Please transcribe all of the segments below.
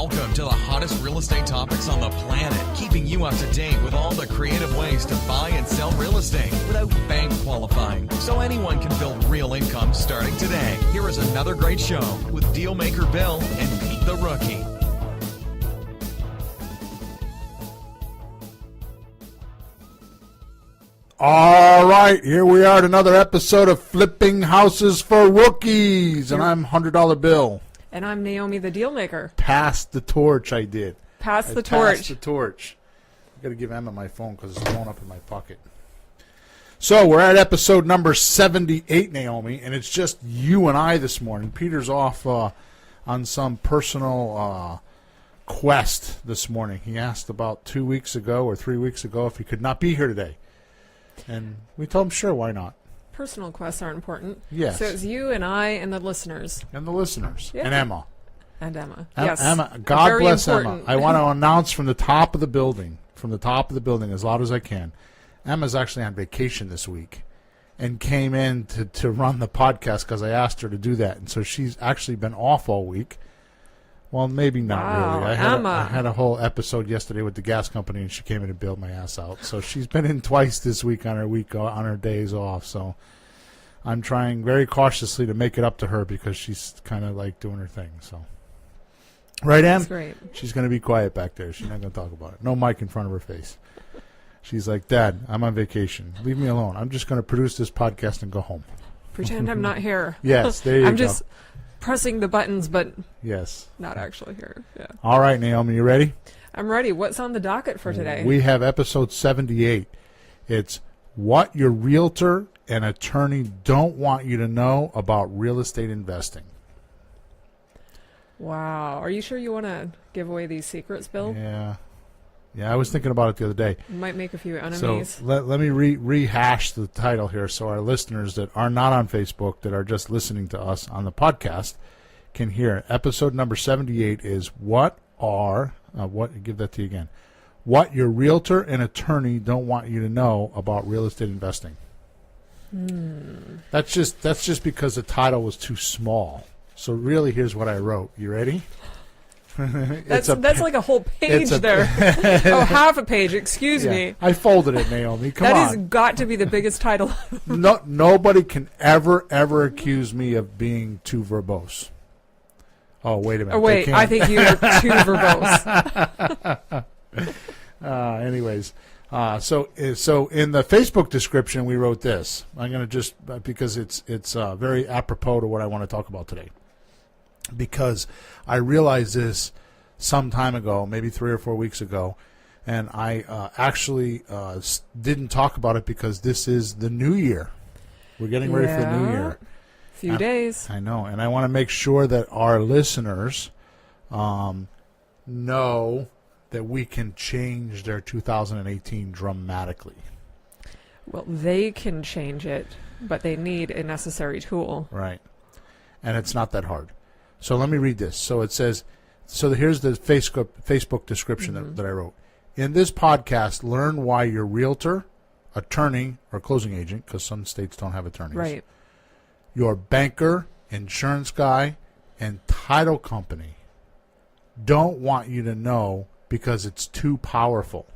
Welcome to the hottest real estate topics on the planet, keeping you up to date with all the creative ways to buy and sell real estate without bank qualifying, so anyone can build real income starting today. Here is another great show with Dealmaker Bill and Pete the Rookie. All right, here we are at another episode of Flipping Houses for Rookies, and I'm $100 Bill. And I'm Naomi the Dealmaker. Pass the torch, I did. Pass the torch. Pass the torch. I got to give Emma my phone because it's blown up in my pocket. So we're at episode number 78, Naomi, and it's just you and I this morning. Peter's off on some personal quest this morning. He asked about 2 weeks ago or 3 weeks ago if he could not be here today. And we told him, sure, why not? Personal quests are important. Yes. So it's you and I and the listeners. And the listeners. Yeah. And Emma. And Emma. Yes. Emma. God Very bless important. Emma. I want to announce from the top of the building, as loud as I can, Emma's actually on vacation this week and came in to run the podcast because I asked her to do that. And so she's actually been off all week. Well, maybe not really. I had a whole episode yesterday with the gas company, and she came in and bailed my ass out. So she's been in twice this week on her days off. So I'm trying very cautiously to make it up to her because she's kind of like doing her thing. So, right, Em? That's great. She's going to be quiet back there. She's not going to talk about it. No mic in front of her face. She's like, Dad, I'm on vacation. Leave me alone. I'm just going to produce this podcast and go home. Pretend I'm not here. Yes, there you go. I'm just pressing the buttons, but yes, not actually here. Yeah. All right, Naomi, you ready? I'm ready. What's on the docket for today? We have episode 78. It's what your realtor and attorney don't want you to know about real estate investing. Wow. Are you sure you want to give away these secrets, Bill? Yeah, I was thinking about it the other day. You might make a few enemies. So let me rehash the title here so our listeners that are not on Facebook, that are just listening to us on the podcast, can hear. Episode number 78 is give that to you again. What your realtor and attorney don't want you to know about real estate investing. That's just because the title was too small. So really, here's what I wrote. You ready? That's like a whole page there. Oh, half a page. Excuse me. I folded it, Naomi. Come on. That has got to be the biggest title. Nobody can ever accuse me of being too verbose. Oh, wait a minute. Oh, wait. I think you are too verbose. Anyways, so in the Facebook description, we wrote this. I'm going to just, because it's very apropos to what I want to talk about today. Because I realized this some time ago, maybe 3 or 4 weeks ago, and I actually didn't talk about it because this is the new year. We're getting ready for the new year. Few days. I know, and I want to make sure that our listeners know that we can change their 2018 dramatically. Well, they can change it, but they need a necessary tool. Right. And it's not that hard. So let me read this. So it says, here's the Facebook description that I wrote. In this podcast, learn why your realtor, attorney, or closing agent, because some states don't have attorneys, right, your banker, insurance guy, and title company don't want you to know because it's too powerful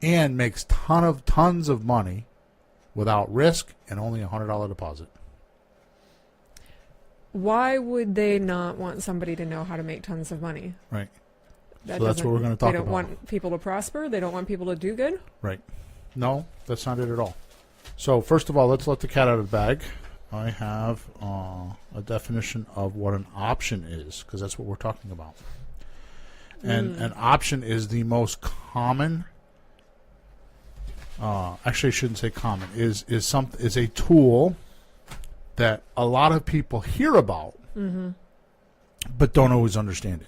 and makes tons of money without risk and only a $100 deposit. Why would they not want somebody to know how to make tons of money? Right. So that's what we're going to talk about. They don't want people to prosper? They don't want people to do good? Right. No, that's not it at all. So first of all, let's let the cat out of the bag. I have a definition of what an option is, because that's what we're talking about. And an option is the most common. Actually, I shouldn't say common. Is a tool that a lot of people hear about, but don't always understand it.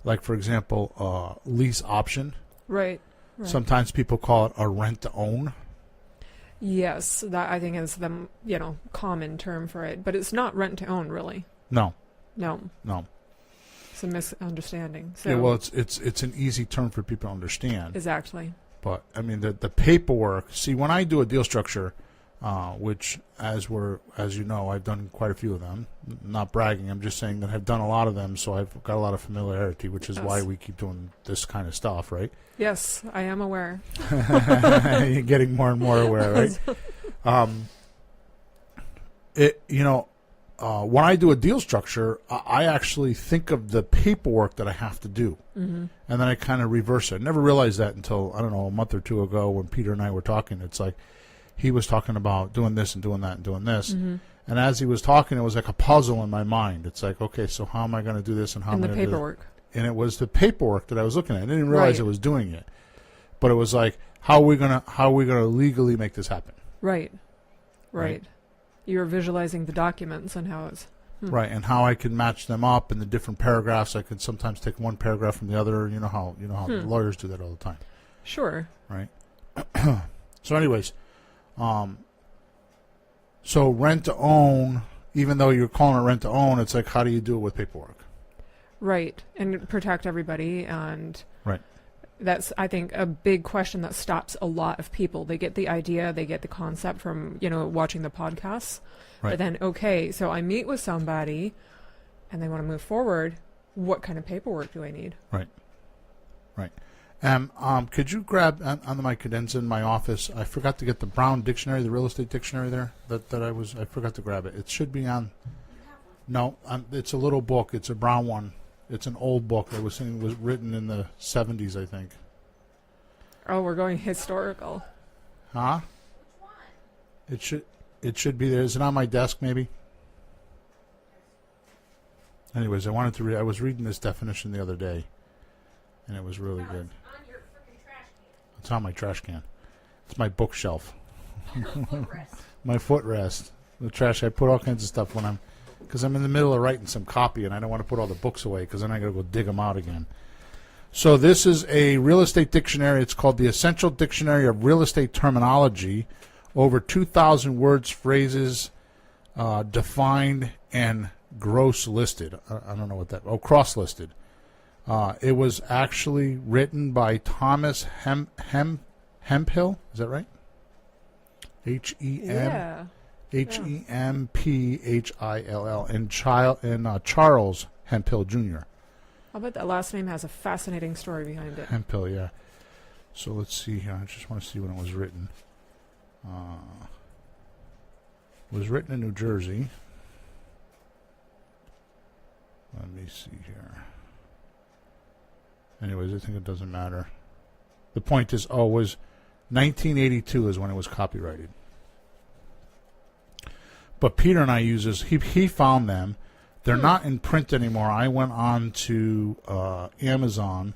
Like, for example, lease option. Right. Sometimes people call it a rent-to-own. Yes, that I think is the common term for it, but it's not rent-to-own, really. No. It's a misunderstanding. So yeah, well, it's an easy term for people to understand. Exactly. But I mean, the paperwork. See, when I do a deal structure, which, as you know, I've done quite a few of them. Not bragging, I'm just saying that I've done a lot of them, so I've got a lot of familiarity, which is why we keep doing this kind of stuff, right? Yes, I am aware. You're getting more and more aware, right? When I do a deal structure, I actually think of the paperwork that I have to do, and then I kind of reverse it. I never realized that until, I don't know, a month or two ago when Peter and I were talking. It's like he was talking about doing this and doing that and doing this, and as he was talking, it was like a puzzle in my mind. It's like, okay, so how am I going to do this and how am I going to do that? And the paperwork. And it was the paperwork that I was looking at. I didn't realize I was doing it, but it was like, how are we gonna legally make this happen? Right. You're visualizing the documents and how it's right, and how I can match them up in the different paragraphs. I can sometimes take one paragraph from the other. You know how lawyers do that all the time. Sure. Right. So, anyways, so rent to own. Even though you're calling it rent to own, it's like, how do you do it with paperwork? Right, and protect everybody, and right. That's, I think, a big question that stops a lot of people. They get the idea, they get the concept from, watching the podcasts. Right. But then, okay, so I meet with somebody and they want to move forward. What kind of paperwork do I need? Right. Could you grab on my cadenza in my office? I forgot to get the Brown dictionary, the real estate dictionary there. I forgot to grab it. It should be on. No, it's a little book. It's a brown one. It's an old book. I was saying was written in the 70s, I think. Oh, we're going historical. Huh? Which one? It should be there. Is it on my desk, maybe? Anyways, I wanted to read. I was reading this definition the other day, and it was really good. It's on your freaking trash can. It's on my trash can. It's my bookshelf. Footrest. My footrest. The trash. I put all kinds of stuff when because I'm in the middle of writing some copy, and I don't want to put all the books away because then I got to go dig them out again. So this is a real estate dictionary. It's called the Essential Dictionary of Real Estate Terminology. Over 2,000 words, phrases, defined, and gross listed. I don't know what that. Oh, cross listed. It was actually written by Thomas Hemphill. Is that right? Hemphill and Charles Hemphill Jr. I'll bet that last name has a fascinating story behind it. Hemphill, yeah. So let's see here. I just want to see when it was written. It was written in New Jersey. Let me see here. Anyways, I think it doesn't matter. The point is, it was 1982 is when it was copyrighted. But Peter and I use this. He found them. They're not in print anymore. I went on to Amazon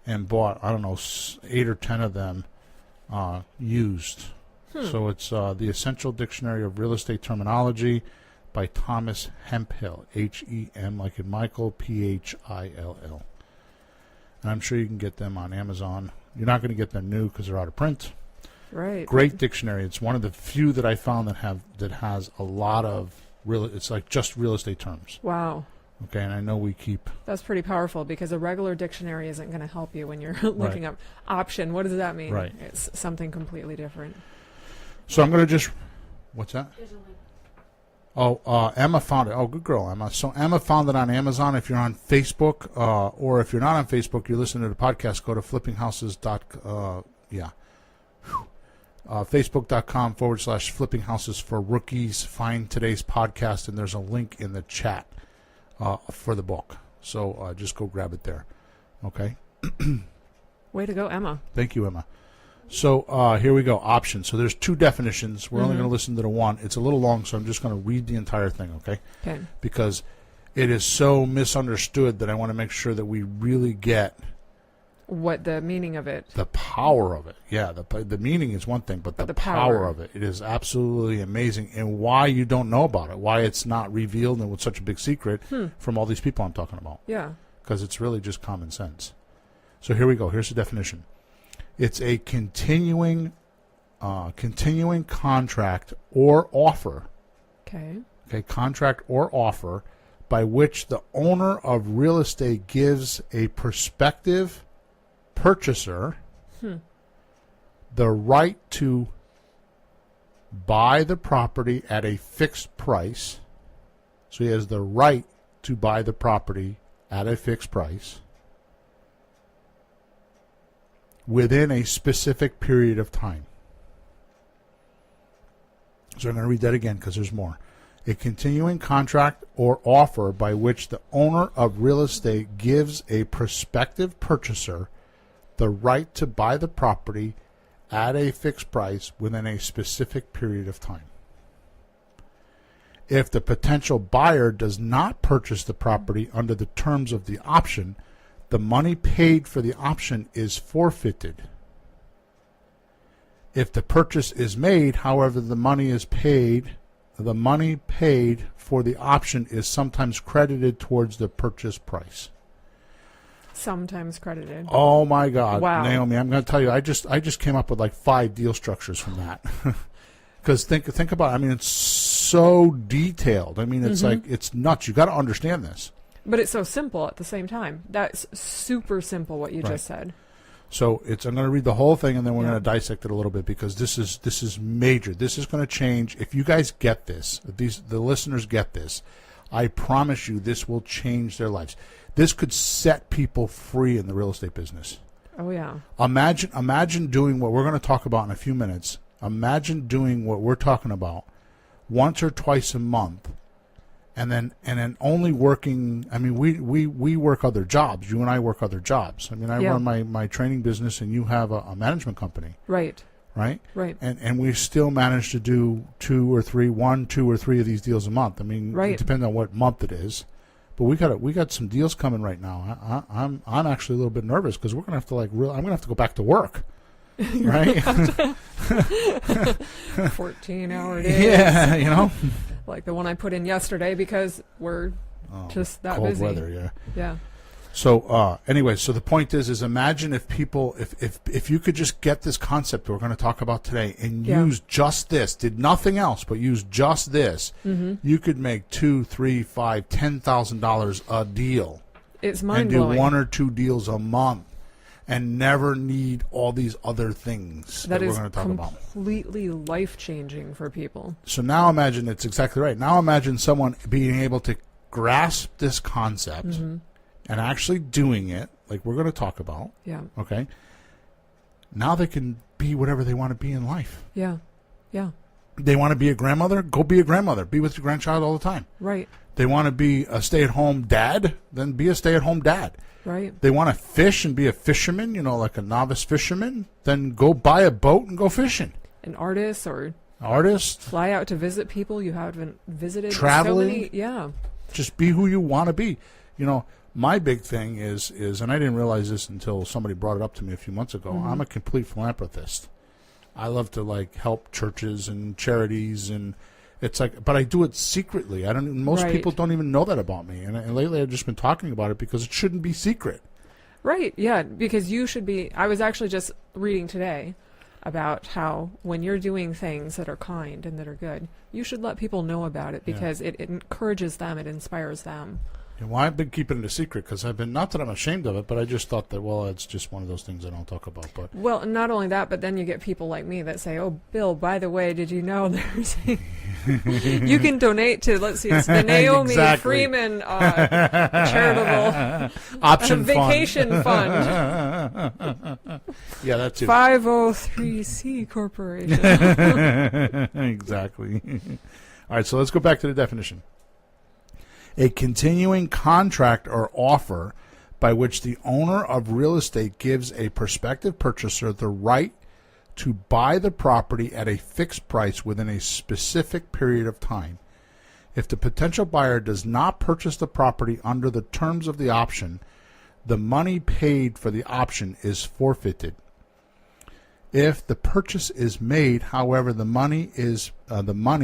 and bought, 8 or 10 of them used. So it's the Essential Dictionary of Real Estate Terminology by Thomas Hemphill. H-E-M like in Michael, P-H-I-L-L. And I'm sure you can get them on Amazon. You're not going to get them new because they're out of print. Right. Great dictionary. It's one of the few that I found that has a lot of it's like just real estate terms. Wow. Okay, and I know we keep. That's pretty powerful because a regular dictionary isn't going to help you when you're looking up option. What does that mean? Right. It's something completely different. So I'm going to just. What's that? There's a link. Oh, Emma found it. Oh, good girl, Emma. So Emma found it on Amazon. If you're on Facebook, or if you're not on Facebook, you're listening to the podcast, go to flippinghouses. Facebook.com/flippinghouses for rookies. Find today's podcast, and there's a link in the chat for the book. So just go grab it there. Okay? Way to go, Emma. Thank you, Emma. So here we go. Options. So there's 2 definitions. We're only going to listen to the one. It's a little long, so I'm just going to read the entire thing, okay? Okay. Because it is so misunderstood that I want to make sure that we really get what the meaning of it. The power of it. Yeah, the meaning is one thing, but the power of it. It is absolutely amazing. And why you don't know about it, why it's not revealed and with such a big secret from all these people I'm talking about. Yeah. Because it's really just common sense. So here we go. Here's the definition. It's a continuing contract or offer. Okay. Okay, contract or offer by which the owner of real estate gives a prospective purchaser the right to buy the property at a fixed price. So he has the right to buy the property at a fixed price within a specific period of time. So I'm going to read that again because there's more. A continuing contract or offer by which the owner of real estate gives a prospective purchaser the right to buy the property at a fixed price within a specific period of time. If the potential buyer does not purchase the property under the terms of the option, the money paid for the option is forfeited. If the purchase is made, however, the money paid for the option is sometimes credited towards the purchase price. Sometimes credited. Oh my God, Wow. Naomi! I'm going to tell you, I just came up with like 5 deal structures from that. Because think about it. I mean, it's so detailed. I mean, it's like it's nuts. You got to understand this. But it's so simple at the same time. That's super simple what you just said. So I'm going to read the whole thing, and then we're going to dissect it a little bit because this is major. This is going to change. If you guys get this, if the listeners get this, I promise you this will change their lives. This could set people free in the real estate business. Oh yeah. Imagine doing what we're going to talk about in a few minutes. Imagine doing what we're talking about once or twice a month. And then only working. I mean, we work other jobs. You and I work other jobs. I mean, I run my training business, and you have a management company. Right. Right. Right. And we still manage to do 2 or 3 of these deals a month. I mean, it depends on what month it is. But we got some deals coming right now. I'm actually a little bit nervous because we're gonna have to I'm gonna have to go back to work. Right. 14-hour days. Yeah, you know. Like the one I put in yesterday because we're just that cold busy. Weather, yeah. Yeah. So anyway, so the point is imagine if people, if you could just get this concept that we're going to talk about today and use just this, did nothing else but use just this, you could make $2,000, $3,000, $5,000, $10,000 a deal. It's mind and do blowing. 1 or 2 deals a month, and never need all these other things that we're going to talk about. Completely life changing for people. So now imagine, it's exactly right. Now imagine someone being able to grasp this concept. And actually doing it, like we're going to talk about. Yeah. Okay. Now they can be whatever they want to be in life. Yeah. Yeah. They want to be a grandmother? Go be a grandmother. Be with your grandchild all the time. Right. They want to be a stay-at-home dad? Then be a stay-at-home dad. Right. They want to fish and be a fisherman, like a novice fisherman? Then go buy a boat and go fishing. An artist or... Artist. Fly out to visit people you haven't visited. Traveling. Yeah. Just be who you want to be. My big thing is, and I didn't realize this until somebody brought it up to me a few months ago, I'm a complete philanthropist. I love to help churches and charities, and it's but I do it secretly. Most people don't even know that about me, and lately I've just been talking about it because it shouldn't be secret. Right. Yeah. Because you should be. I was actually just reading today about how when you're doing things that are kind and that are good, you should let people know about it because it encourages them, it inspires them. Well, I've been keeping it a secret because not that I'm ashamed of it, but I just thought that, it's just one of those things I don't talk about. But well, not only that, but then you get people like me that say, "Oh, Bill, by the way, did you know there's you can donate to, let's see, it's the Naomi Freeman charitable option vacation fund." Yeah, that's it. 503C Corporation. Exactly. All right, so let's go back to the definition. A continuing contract or offer by which the owner of real estate gives a prospective purchaser the right to buy the property at a fixed price within a specific period of time. If the potential buyer does not purchase the property under the terms of the option, the money paid for the option is forfeited. If the purchase is made, however, the money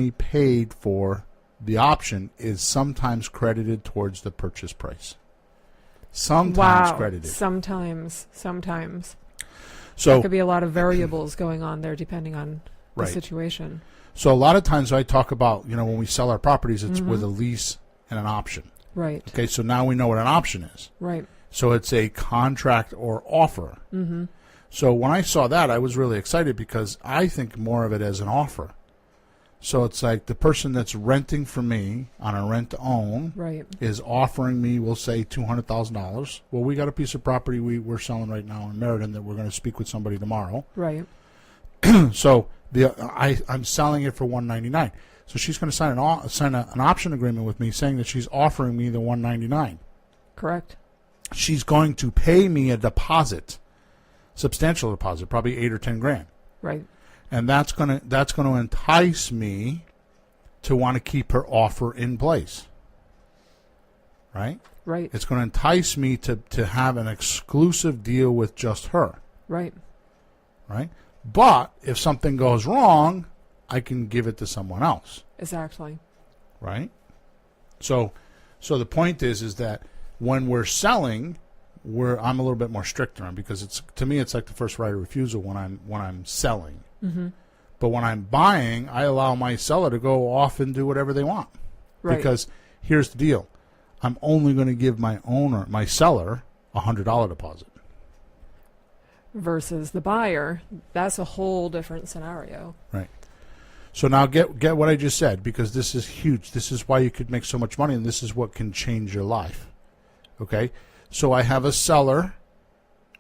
paid for the option is sometimes credited towards the purchase price. Sometimes credited. Sometimes. So there could be a lot of variables going on there depending on the situation. So a lot of times I talk about, when we sell our properties, it's with a lease and an option. Right. Okay, so now we know what an option is. Right. So it's a contract or offer. So when I saw that, I was really excited because I think more of it as an offer. So it's like the person that's renting from me on a rent to own Right. is offering me, we'll say, $200,000. Well, we got a piece of property we're selling right now in Meriden that we're going to speak with somebody tomorrow. Right. So I'm selling it for $199. So she's going to sign an option agreement with me saying that she's offering me the $199. Correct. She's going to pay me a deposit, substantial deposit, probably $8 or $10,000. Right. And that's going to entice me to want to keep her offer in place. Right? Right. It's going to entice me to have an exclusive deal with just her. Right. Right? But if something goes wrong, I can give it to someone else. Exactly. Right? So the point is that when we're selling, I'm a little bit more stricter on, because to me it's like the first right of refusal when I'm selling. Mm-hmm. But when I'm buying, I allow my seller to go off and do whatever they want. Right. Because here's the deal. I'm only going to give my seller a $100 deposit. Versus the buyer, that's a whole different scenario. Right. So now get what I just said, because this is huge. This is why you could make so much money, and this is what can change your life. Okay? So I have a seller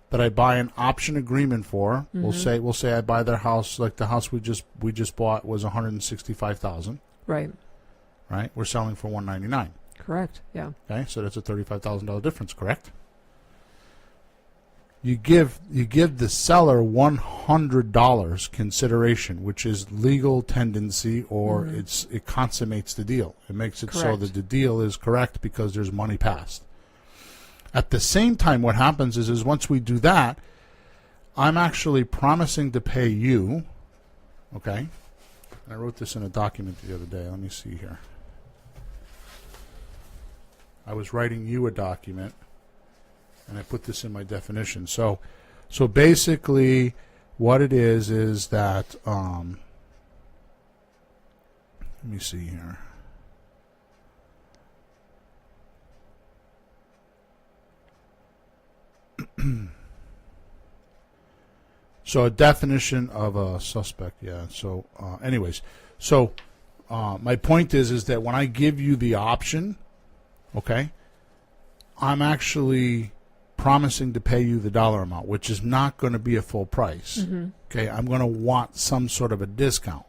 that I buy an option agreement for. Mm-hmm. We'll say I buy their house, like the house we just bought was $165,000. Right. Right? We're selling for $199. Correct. Yeah. Okay? So that's a $35,000 difference, correct? You give the seller $100 consideration, which is legal tendency, or it consummates the deal. It makes it so Correct. that the deal is correct because there's money passed. At the same time, what happens is once we do that, I'm actually promising to pay you. Okay? I wrote this in a document the other day. Let me see here. I was writing you a document, and I put this in my definition. So basically, what it is that let me see here. So a definition of a suspect, yeah. So anyways, my point is that when I give you the option, okay, I'm actually promising to pay you the dollar amount, which is not going to be a full price. Mm-hmm. Okay, I'm going to want some sort of a discount,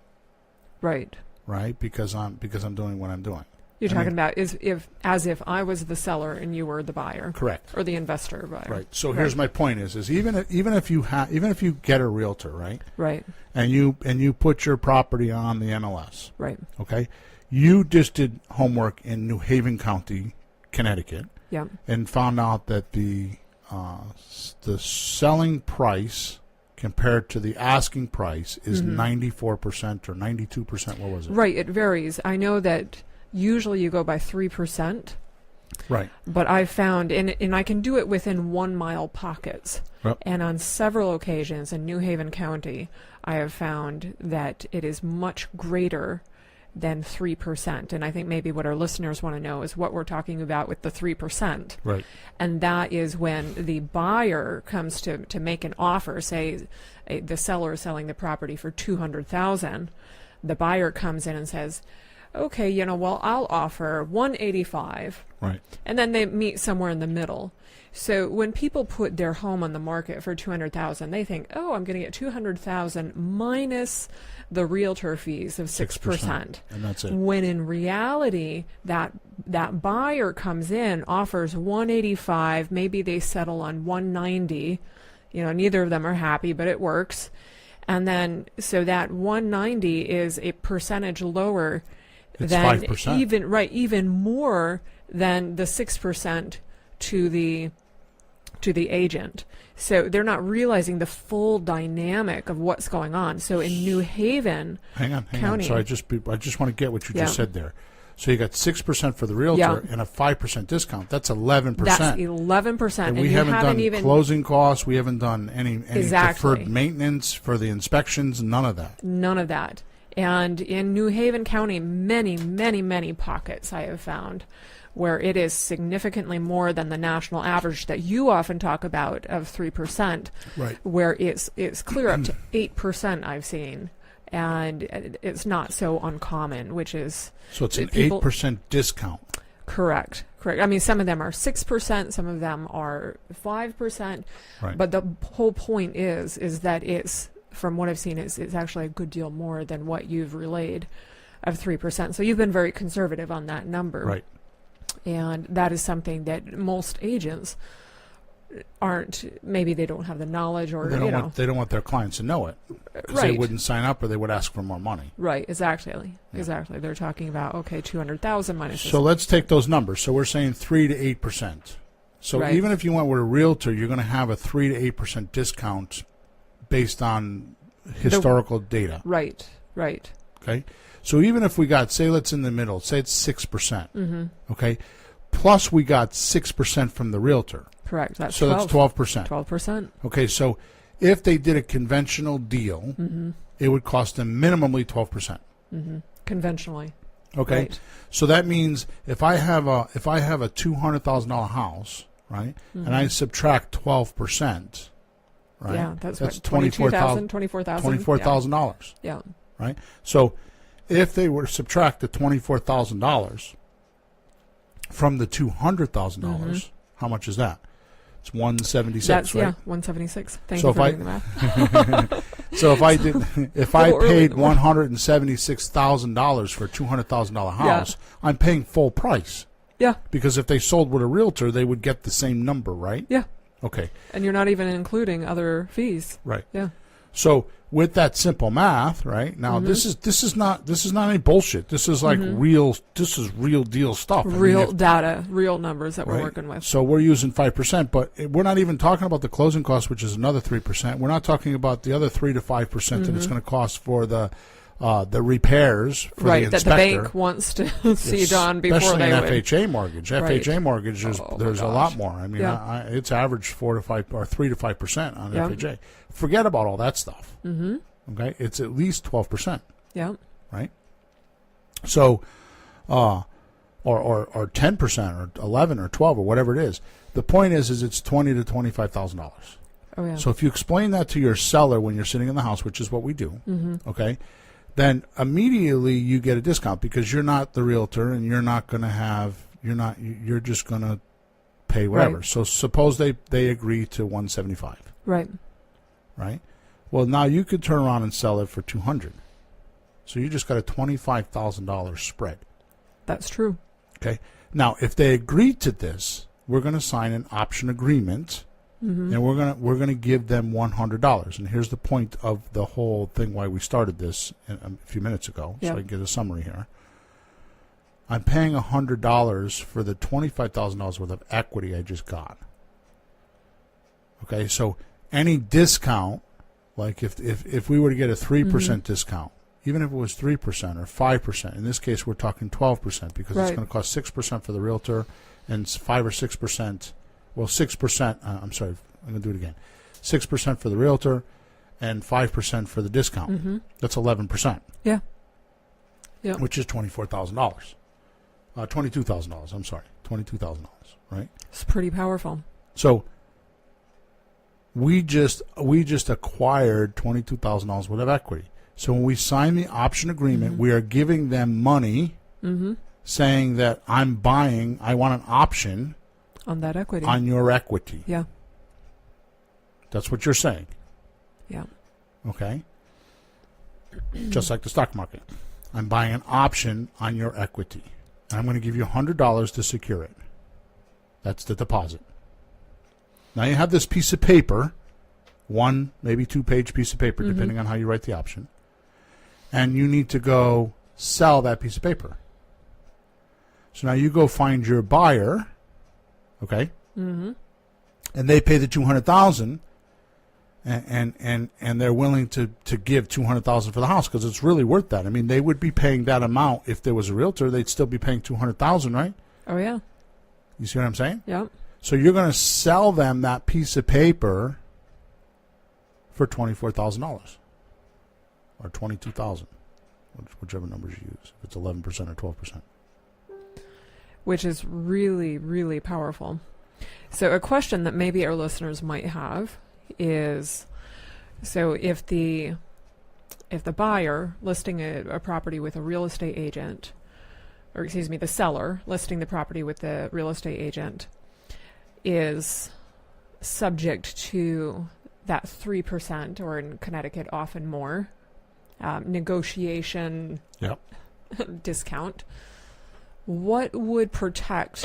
Right. right? Because I'm doing what I'm doing. You're talking about as if I was the seller and you were the buyer. Correct. Or the investor buyer. Right. So here's my point: is even if you get a realtor, right? Right. And you put your property on the MLS, Right. okay? You just did homework in New Haven County, Connecticut, Yeah. and found out that the selling price compared to the asking price is 94% or 92%. What was it? Right. It varies. I know that usually you go by 3%. Right. But I've found, and I can do it within 1 mile pockets. Yep. And on several occasions in New Haven County, I have found that it is much greater than 3%. And I think maybe what our listeners want to know is what we're talking about with the 3%. Right. And that is when the buyer comes to make an offer, say the seller is selling the property for $200,000. The buyer comes in and says, okay, well, I'll offer $185. Right. And then they meet somewhere in the middle. So when people put their home on the market for $200,000, they think, oh, I'm going to get $200,000 minus the realtor fees of 6%. And that's it. When in reality, that buyer comes in, offers $185, maybe they settle on $190. Neither of them are happy, but it works. And then so that $190 is a percentage lower It's than 5%. even more than the 6% to the agent. So they're not realizing the full dynamic of what's going on. So in New Haven Hang on. County, So I just want to get what you just said there. So you got 6% for the realtor and a 5% discount. That's 11%. That's 11%, and we you haven't done even closing costs. We haven't done any Exactly. deferred maintenance for the inspections. None of that. None of that. And in New Haven County, many, many, many pockets I have found where it is significantly more than the national average that you often talk about of 3%, Right. where it's clear up to 8% I've seen. and it's not so uncommon, which is So it's an people- 8% discount. Correct. I mean, some of them are 6%, some of them are 5%. Right. But the whole point is that it's, from what I've seen, it's actually a good deal more than what you've relayed of 3%. So you've been very conservative on that number. Right. And that is something that most agents aren't, maybe they don't have the knowledge, or, They don't want their clients to know it, because they Right. wouldn't sign up or they would ask for more money. Right, exactly. Yeah. Exactly. They're talking about, okay, 200,000 minus So let's take those numbers. So we're saying 3 to 8%. So Right. even if you went with a realtor, you're going to have a 3 to 8% discount based on historical data. Right. Okay. So even if we got, say, let's in the middle, say it's 6%. Mm-hmm. Okay. Plus we got 6% from the realtor. Correct. That's So 12. that's 12%. 12%. Okay. So if they did a conventional deal, Mm-hmm. it would cost them minimally 12%. Mm-hmm. Conventionally. Okay. Right. So that means if I have a $200,000 house, right, Mm-hmm. and I subtract 12%, right, Yeah, that's what, $24,000. $24,000. Yeah. Yeah. Right. So if they were to subtract the $24,000 from the $200,000, Mm-hmm. how much is that? It's 176, That's, right? yeah, 176. Thank So you if for I- doing the math. So if I did, if I Little early. paid $176,000 for a $200,000 house, I'm paying full price. Yeah. Because if they sold with a realtor, they would get the same number, right? Yeah. Okay. And you're not even including other fees. Right. Yeah. So with that simple math, right? Now Mm-hmm. this is not any bullshit. This is like real deal stuff. I mean, Real if- data, real numbers that we're right? working with. So we're using 5%, but we're not even talking about the closing cost, which is another 3%. We're not talking about the other 3 to 5% that it's going to cost for the repairs for Right, the that the inspector. bank wants to see done before Especially they an would. FHA mortgage. Right. FHA mortgage, Oh, my there's a gosh. lot more. I mean, Yeah. it's average 4 to 5 or 3 to 5% on Yeah. FHA. Forget about all that stuff. Mm-hmm. Okay, it's at least 12%, Yeah. right? So, or 10% or 11 or 12 or whatever it is. The point is it's $20,000 to $25,000. Oh, yeah. So if you explain that to your seller when you're sitting in the house, which is what we do, Mm-hmm. okay, then immediately you get a discount because you're not the realtor and you're just going to pay whatever. Right. So suppose they agree to 175, Right. right? Well, now you could turn around and sell it for 200. So you just got a $25,000 spread. That's true. Okay. Now, if they agree to this, we're going to sign an option agreement, and we're gonna give them $100. And here's the point of the whole thing why we started this a few minutes ago, Yeah. so I can get a summary here. I'm paying $100 for the $25,000 worth of equity I just got. Okay, so any discount, like if we were to get a 3% discount, even if it was 3% or 5%, in this case we're talking 12% because it's Right. going to cost 6% for the realtor and 5 or 6%. Well, 6%. I'm sorry, I'm going to do it again. 6% for the realtor and 5% for the discount. Mm-hmm. That's 11%. Yeah. Yeah. Which is $24,000. $22,000. I'm sorry, $22,000. Right. It's pretty powerful. So we just acquired $22,000 worth of equity. So when we sign the option agreement, we are giving them money, saying that I want an option On that equity. on your equity. Yeah. That's what you're saying. Yeah. Okay. Just like the stock market. I'm buying an option on your equity. And I'm going to give you $100 to secure it. That's the deposit. Now you have this piece of paper, 1, maybe 2-page piece of paper, depending on how you write the option. And you need to go sell that piece of paper. So now you go find your buyer, okay? Mm-hmm. And they pay the $200,000, and they're willing to give $200,000 for the house because it's really worth that. I mean, they would be paying that amount if there was a realtor. They'd still be paying $200,000, right? Oh, yeah. You see what I'm saying? Yeah. So you're going to sell them that piece of paper for $24,000 or $22,000, whichever numbers you use. If it's 11% or 12%. Which is really, really powerful. So a question that maybe our listeners might have is, so if the if the buyer listing a property with a real estate agent, or excuse me, the seller listing the property with the real estate agent is subject to that 3%, or in Connecticut often more, negotiation Yep. discount, what would protect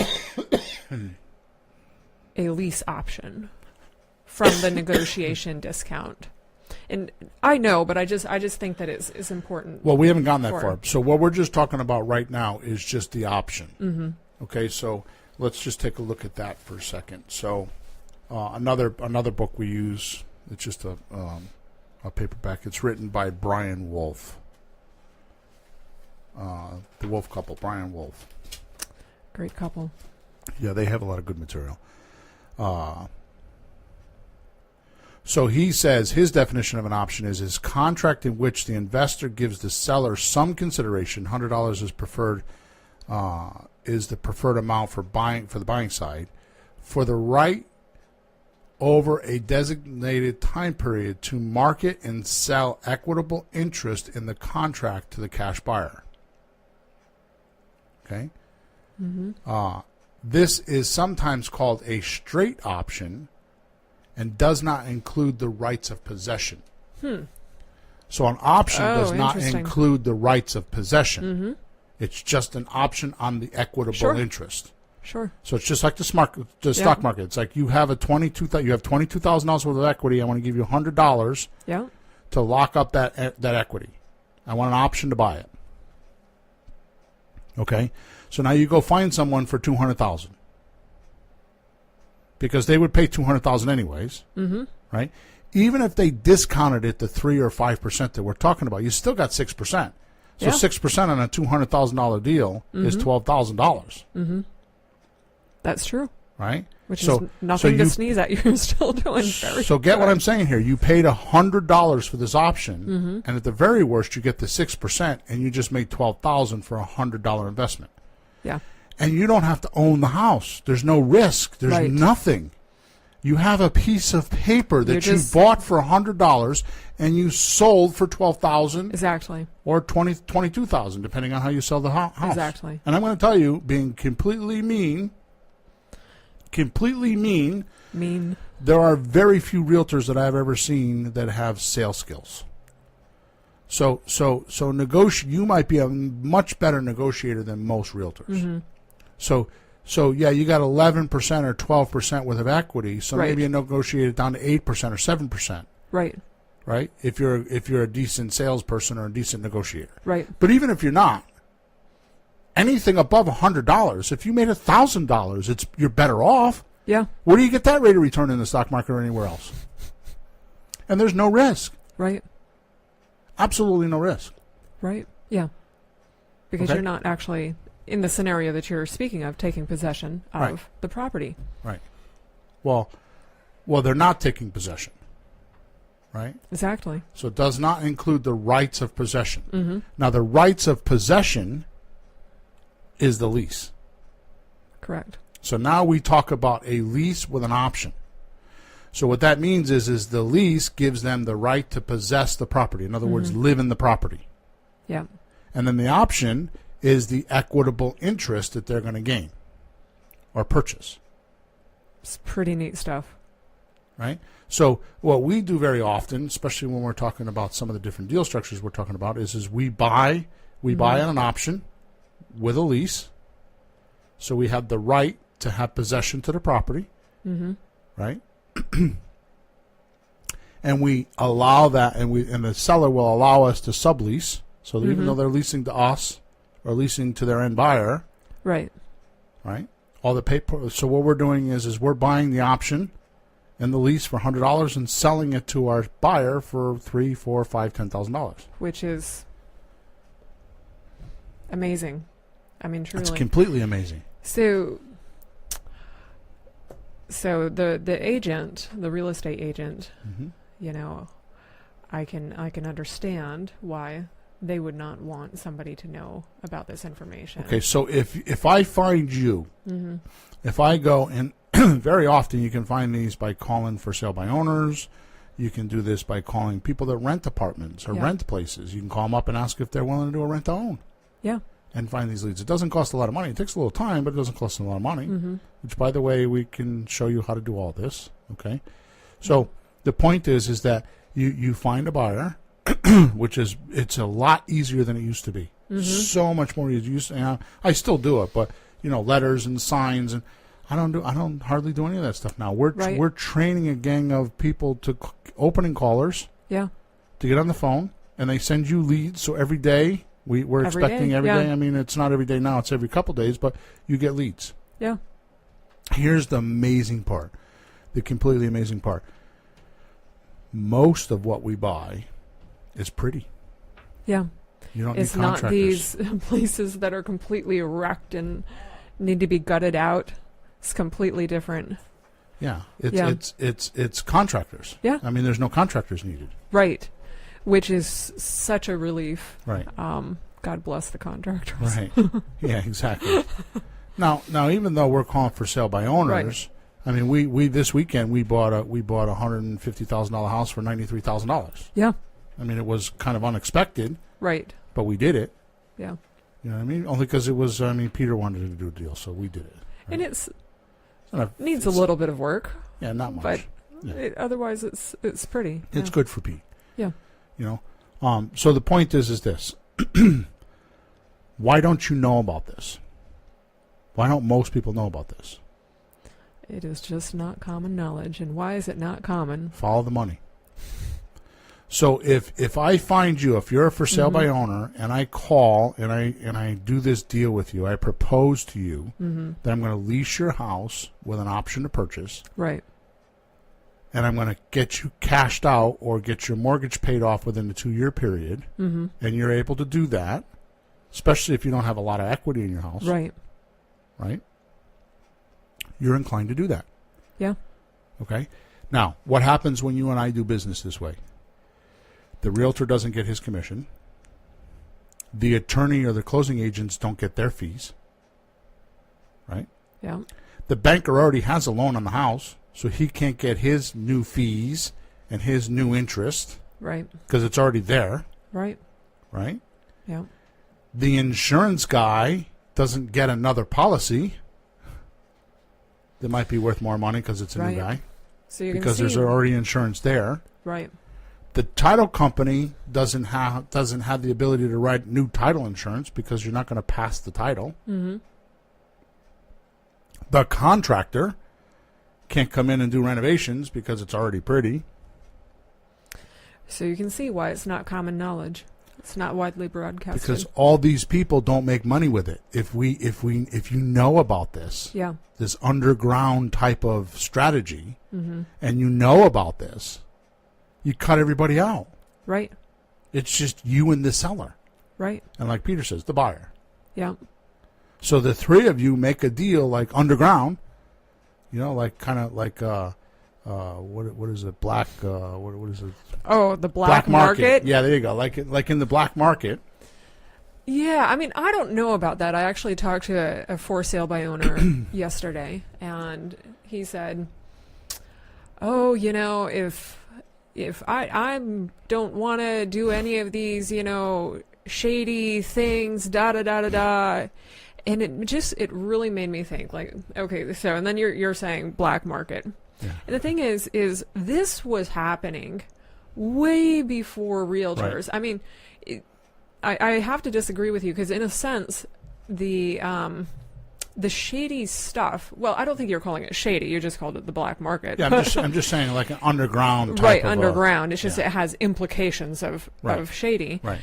a lease option from the negotiation discount? And I know, but I just think that it's important. Well, we haven't gone that for- far. So what we're just talking about right now is just the option. Mm-hmm. Okay, so let's just take a look at that for a second. So another book we use, it's just a paperback. It's written by Brian Wolf. The Wolf couple, Brian Wolf. Great couple. Yeah, they have a lot of good material. So he says his definition of an option is contract in which the investor gives the seller some consideration. $100 is preferred, is the preferred amount for the buying side, for the right over a designated time period to market and sell equitable interest in the contract to the cash buyer. Okay? Mm-hmm. This is sometimes called a straight option and does not include the rights of possession. So an option does not interesting. include the rights of possession. Mm-hmm. It's just an option on the equitable Sure. interest. Sure. So it's just like the stock market. It's like you have $22,000 worth of equity. I want to give you $100 Yeah. to lock up that equity. I want an option to buy it. Okay, so now you go find someone for $200,000 because they would pay $200,000 anyways, Mm-hmm. right? Even if they discounted it to 3 or 5% that we're talking about, you still got 6%. So Yeah. 6% on a $200,000 deal is $12,000, Mm-hmm. That's true. right? Which So- is nothing so to you- sneeze at. You're still doing very So get what good. I'm saying here. You paid $100 for this option, Mm-hmm. and at the very worst, you get the 6%, and you just made $12,000 for a $100 investment. Yeah. And you don't have to own the house. There's no risk. There's Right. nothing. You have a piece of paper that You're you just- bought for $100 and you sold for $12,000 Exactly. or $22,000, depending on how you sell the house. Exactly. And I'm going to tell you, being completely mean, Mean. there are very few realtors that I've ever seen that have sales skills. So you might be a much better negotiator than most realtors. Mm-hmm. So yeah, you got 11% or 12% worth of equity. So Right. maybe you negotiate it down to 8% or 7%, Right. right? If you're a decent salesperson or a decent negotiator. Right. But even if you're not, anything above $100, if you made $1,000, you're better off. Yeah. Where do you get that rate of return in the stock market or anywhere else? And there's no risk. Right. Absolutely no risk. Right. Yeah. Because Okay. you're not actually, in the scenario that you're speaking of, taking possession of Right. the property. Right. Well, they're not taking possession. Right? Exactly. So it does not include the rights of possession. Mm-hmm. Now, the rights of possession is the lease. Correct. So now we talk about a lease with an option. So what that means is the lease gives them the right to possess the property. In other words, live in the property. Yeah. And then the option is the equitable interest that they're going to gain or purchase. It's pretty neat stuff. Right? So what we do very often, especially when we're talking about some of the different deal structures we're talking about, is we buy on an option with a lease. So we have the right to have possession to the property. Mm-hmm. Right? And we allow that, and the seller will allow us to sublease. So even though they're leasing to us or leasing to their end buyer, Right. right? All the paper. So what we're doing is we're buying the option and the lease for $100 and selling it to our buyer for $3,000, $4,000, $5,000, $10,000. Which is amazing. I mean, truly. That's completely amazing. So the agent, the real estate agent, you know, I can understand why they would not want somebody to know about this information. Okay, so if I find you, if I go and very often you can find these by calling for sale by owners, You can do this by calling people that rent apartments or Yeah. rent places. You can call them up and ask if they're willing to do a rent to own Yeah. and find these leads. It doesn't cost a lot of money. It takes a little time, but it doesn't cost a lot of money, which, by the way, we can show you how to do all this, okay? So the point is that you find a buyer, which is, it's a lot easier than it used to be. So much more easy. I still do it, but, letters and signs, and I don't hardly do any of that stuff now. We're training a gang of people to opening callers Yeah. to get on the phone, and they send you leads. So every day we're Every expecting day, every yeah. day. I mean, it's not every day now; it's every couple days, but you get leads. Yeah. Here's the amazing part, the completely amazing part. Most of what we buy is pretty. Yeah. You don't It's need not contractors. these places that are completely wrecked and need to be gutted out. It's completely different. Yeah, Yeah. it's contractors. Yeah. I mean, there's no contractors needed. Right. Which is such a relief. Right. God bless the contractors. Right. Yeah, exactly. Now, even though we're calling for sale by owners, I mean, we this weekend we bought a $150,000 house for $93,000. Yeah. I mean, it was kind of unexpected, Right. but we did it. Yeah. You know what I mean? Only because it was. I mean, Peter wanted to do a deal, so we did it. And It's needs a little bit of work, yeah, not much. but Yeah. otherwise it's pretty. It's good for Pete. Yeah. So the point is this. Why don't you know about this? Why don't most people know about this? It is just not common knowledge. And why is it not common? Follow the money. So if I find you, if you're a for sale by owner, and I call and I do this deal with you, I propose to you that I'm going to lease your house with an option to purchase, Right. and I'm going to get you cashed out or get your mortgage paid off within the 2-year period, and you're able to do that, especially if you don't have a lot of equity in your house, Right. right? You're inclined to do that. Yeah. Okay? Now, what happens when you and I do business this way? The realtor doesn't get his commission. The attorney or the closing agents don't get their fees. Right? Yeah. The banker already has a loan on the house, so he can't get his new fees and his new interest Right. because it's already there. Right. Right? Yeah. The insurance guy doesn't get another policy that might be worth more money because it's a Right. new guy. So you Because can see. there's already insurance there. Right. The title company doesn't have the ability to write new title insurance because you're not going to pass the title. Mm-hmm. The contractor can't come in and do renovations because it's already pretty. So you can see why it's not common knowledge. It's not widely broadcasted. Because all these people don't make money with it. If you know about this, yeah. this underground type of strategy, and you know about this, you cut everybody out. Right. It's just you and the seller. Right. And like Peter says, the buyer. Yeah. So the three of you make a deal like underground, like kind of like what is it? Black what is it? Oh, the black market. Yeah, there you go. Like in the black market. Yeah, I mean, I don't know about that. I actually talked to a for sale by owner yesterday, and he said, "Oh, if I don't want to do any of these, shady things, da da da da da." And it really made me think, like, okay, so, and then you're saying black market. Yeah. And the thing is this was happening way before realtors. Right. I mean, I have to disagree with you because in a sense, the shady stuff. Well, I don't think you're calling it shady. You just called it the black market. Yeah, I'm just saying like an underground type right, of underground. It's just yeah. it has implications of shady. Right.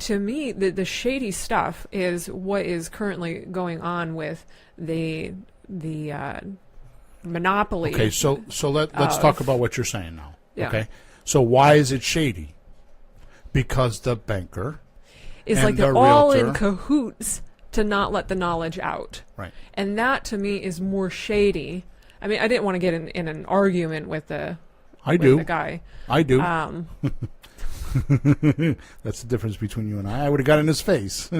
To me, the shady stuff is what is currently going on with the monopoly. Okay, so let's talk about what you're saying now. Yeah. Okay, so why is it shady? Because the banker is and like they're the all in realtor- cahoots to not let the knowledge out. Right. And that to me is more shady. I mean, I didn't want to get in an argument with the guy. I do. That's the difference between you and I. I would have got in his face.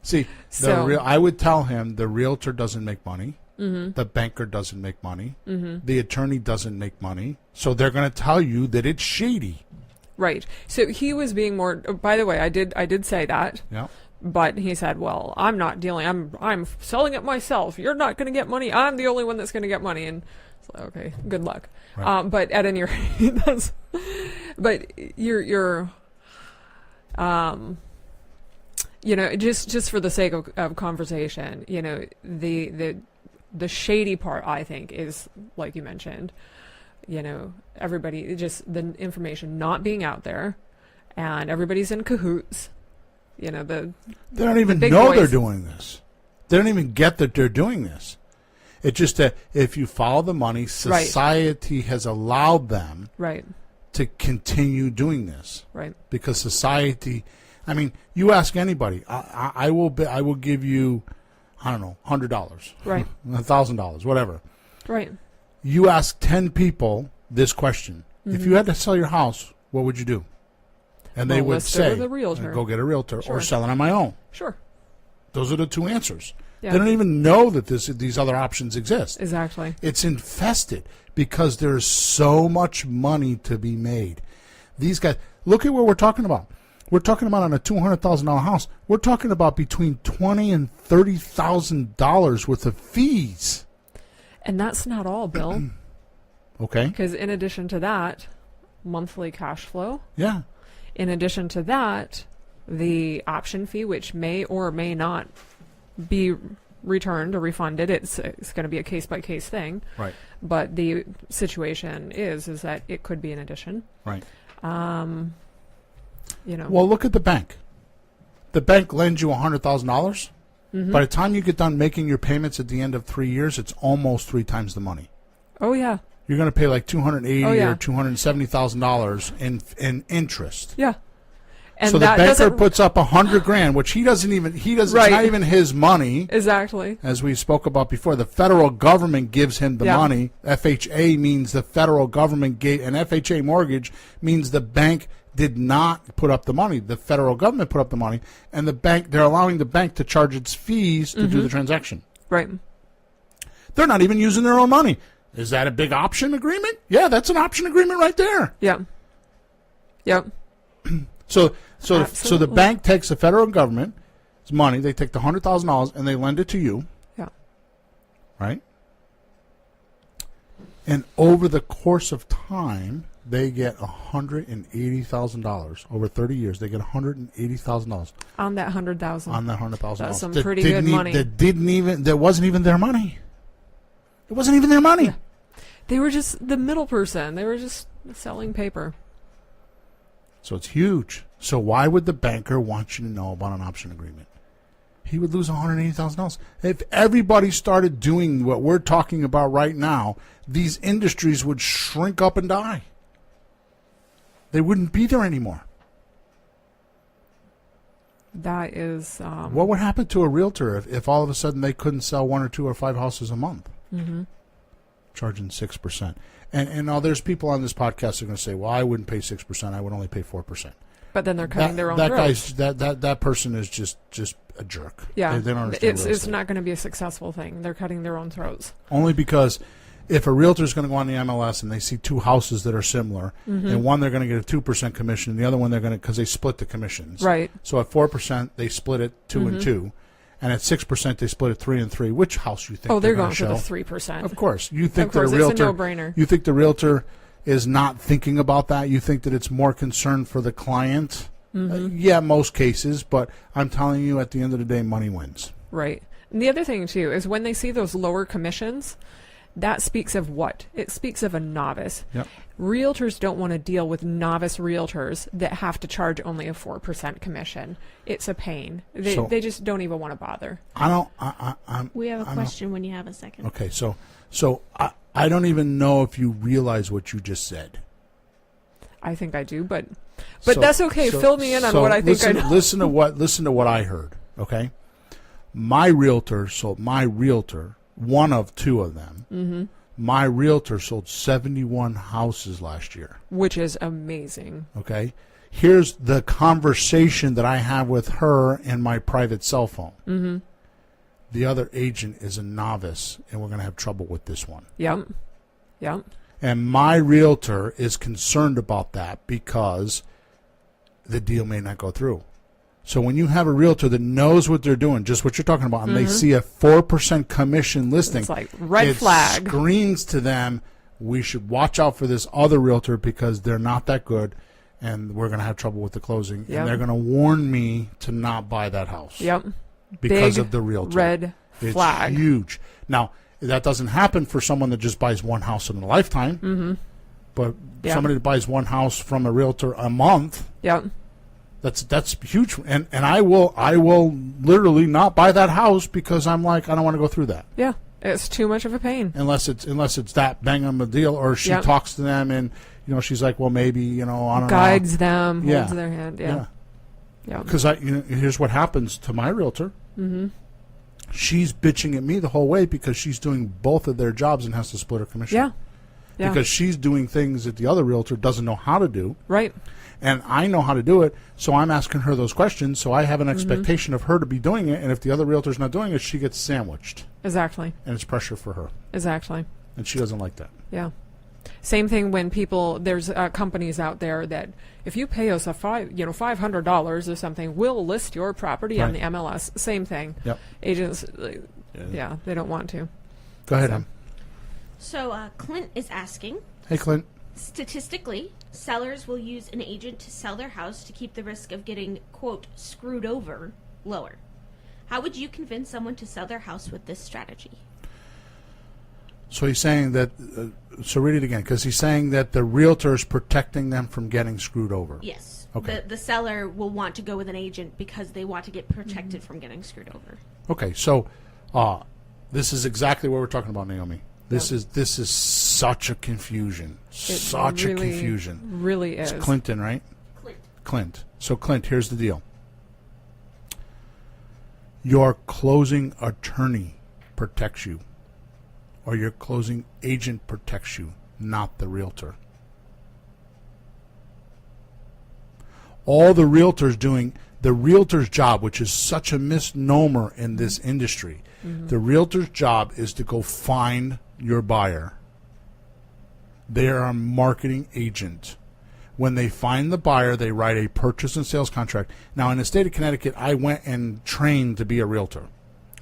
See, I would tell him the realtor doesn't make money. The banker doesn't make money. The attorney doesn't make money. So they're going to tell you that it's shady. Right. So he was being more. By the way, I did say that. Yeah. But he said, "Well, I'm not dealing. I'm selling it myself. You're not going to get money. I'm the only one that's going to get money." And it's like, okay, good luck. Right. But at any rate, but you're just for the sake of conversation, the shady part, I think, is like you mentioned. Everybody, just the information not being out there, and everybody's in cahoots. They don't even big know boys. they're doing this. They don't even get that they're doing this. It's just that if you follow the money, society has allowed them to continue doing this. Right. Because society, I mean, you ask anybody, I will give you, I don't know, $100, right, $1,000, whatever. Right. You ask 10 people this question: if you had to sell your house, what would you do? And they would say, with a realtor. go get a realtor, Sure. or sell it on my own. Sure. Those are the two answers. Yeah. They don't even know that these other options exist. Exactly. It's infested because there's so much money to be made. These guys, look at what we're talking about. We're talking about on a $200,000 house. We're talking about between $20,000 and $30,000 worth of fees. And that's not all, Bill. Okay. Because in addition to that, monthly cash flow. Yeah. In addition to that, the option fee, which may or may not be returned or refunded. It's going to be a case-by-case thing. Right. But the situation is that it could be an addition. Right. Well, look at the bank. The bank lends you $100,000. By the time you get done making your payments at the end of 3 years, it's almost 3 times the money. Oh, yeah. You're going to pay like $280,000 yeah. or $270,000 in interest. Yeah. And so the that banker puts up $100,000, which he doesn't. It's not even his money. Exactly. As we spoke about before, the federal government gives him the money. FHA means the federal government gave, and FHA mortgage means the bank did not put up the money. The federal government put up the money, and they're allowing the bank to charge its fees to do the transaction. Right. They're not even using their own money. Is that a big option agreement? Yeah, that's an option agreement right there. Yeah. Yep. So the bank takes the federal government's money. They take the $100,000 and they lend it to you. Yeah. Right. And over the course of time, they get $180,000 over 30 years. They get $180,000 on that $100,000. On that $100,000. That's some pretty good money. That wasn't even their money. It wasn't even their money. Yeah. They were just the middle person. They were just selling paper. So it's huge. So why would the banker want you to know about an option agreement? He would lose $180,000. If everybody started doing what we're talking about right now, these industries would shrink up and die. They wouldn't be there anymore. That is... what would happen to a realtor if all of a sudden they couldn't sell 1 or 2 or 5 houses a month? Mm-hmm. Charging 6%. And now there's people on this podcast that are going to say, well, I wouldn't pay 6%. I would only pay 4%. But then they're cutting their own throats. throats. That person is just a jerk. Yeah. They don't understand it's not going to be a successful thing. They're cutting their own throats. Only because if a realtor is going to go on the MLS and they see 2 houses that are similar, and one they're going to get a 2% commission, and the other one they're going to, because they split the commissions. Right. So at 4%, they split it 2 and 2. And at 6%, they split it 3 and 3. Which house you think? Oh, they're going for the 3%. Of course, you think that a realtor? It's a no-brainer. You think the realtor is not thinking about that? You think that it's more concerned for the client? Yeah, most cases, but I'm telling you, at the end of the day, money wins. Right. And the other thing too is when they see those lower commissions, that speaks of what? It speaks of a novice. Yep. Realtors don't want to deal with novice realtors that have to charge only a 4% commission. It's a pain. They just don't even want to bother. We have a question when you have a second. Okay, so I don't even know if you realize what you just said. I think I do, but that's okay. Fill me in on what I think I know. Listen to what I heard. Okay, my realtor, one of 2 of them. My realtor sold 71 houses last year, which is amazing. Okay, here's the conversation that I have with her in my private cell phone. the other agent is a novice, and we're going to have trouble with this one. Yep. Yep. And my realtor is concerned about that because the deal may not go through. So when you have a realtor that knows what they're doing, just what you're talking about, and they see a 4% commission listing, It's like red flag. Screams to them, we should watch out for this other realtor because they're not that good, and we're going to have trouble with the closing. Yep. And they're going to warn me to not buy that house. Yep. Because Big of the realtor. Red flag. It's huge. Now, that doesn't happen for someone that just buys one house in a lifetime. Mm-hmm. But Yeah. somebody that buys one house from a realtor a month, Yep. that's huge. And I will literally not buy that house because I'm like, I don't want to go through that. Yeah. It's too much of a pain. Unless it's that bang on the deal, or she Yep. talks to them and she's like, well, maybe I don't know. Guides them, Yeah. holds their hand. Yeah. Yeah. Because here's what happens to my realtor. Mm-hmm. She's bitching at me the whole way because she's doing both of their jobs and has to split her commission. Yeah. Yeah. Because she's doing things that the other realtor doesn't know how to do. Right. And I know how to do it, so I'm asking her those questions, so I have an expectation of her to be doing it, and if the other realtor's not doing it, she gets sandwiched. Exactly. And it's pressure for her. Exactly. And she doesn't like that. Yeah. Same thing when there's companies out there that if you pay us $500 or something, we'll list your property on the Right. MLS. Same thing. Yep. Agents, yeah, they don't want to. Go ahead, So- Em. So Clint is asking, Hey, Clint. statistically, sellers will use an agent to sell their house to keep the risk of getting, quote, screwed over lower. How would you convince someone to sell their house with this strategy? So he's saying that, so read it again, because he's saying that the realtor is protecting them from getting screwed over. Yes. Okay. The seller will want to go with an agent because they want to get protected from getting screwed over. Okay, so this is exactly what we're talking about, Naomi. This is such a confusion. Such a confusion. Really is. It's Clinton, right? Clint. So, Clint, here's the deal. Your closing attorney protects you, or your closing agent protects you, not the realtor. All the realtor's doing, the realtor's job, which is such a misnomer in this industry, the realtor's job is to go find your buyer. They are a marketing agent. When they find the buyer, they write a purchase and sales contract. Now, in the state of Connecticut, I went and trained to be a realtor.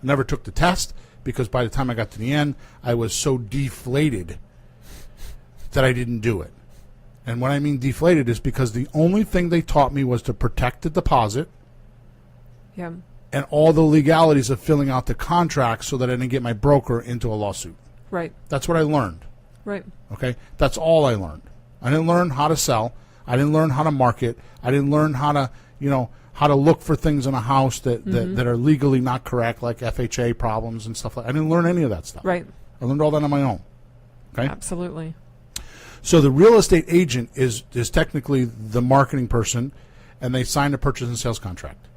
Never took the test because by the time I got to the end, I was so deflated that I didn't do it. And when I mean deflated is because the only thing they taught me was to protect the deposit Yeah. and all the legalities of filling out the contract so that I didn't get my broker into a lawsuit. Right. That's what I learned. Right. Okay? That's all I learned. I didn't learn how to sell. I didn't learn how to market. I didn't learn how to, how to look for things in a house that are legally not correct, like FHA problems and stuff like that. I didn't learn any of that stuff. Right. I learned all that on my own. Okay? Absolutely. So the real estate agent is technically the marketing person, and they sign a purchase and sales contract.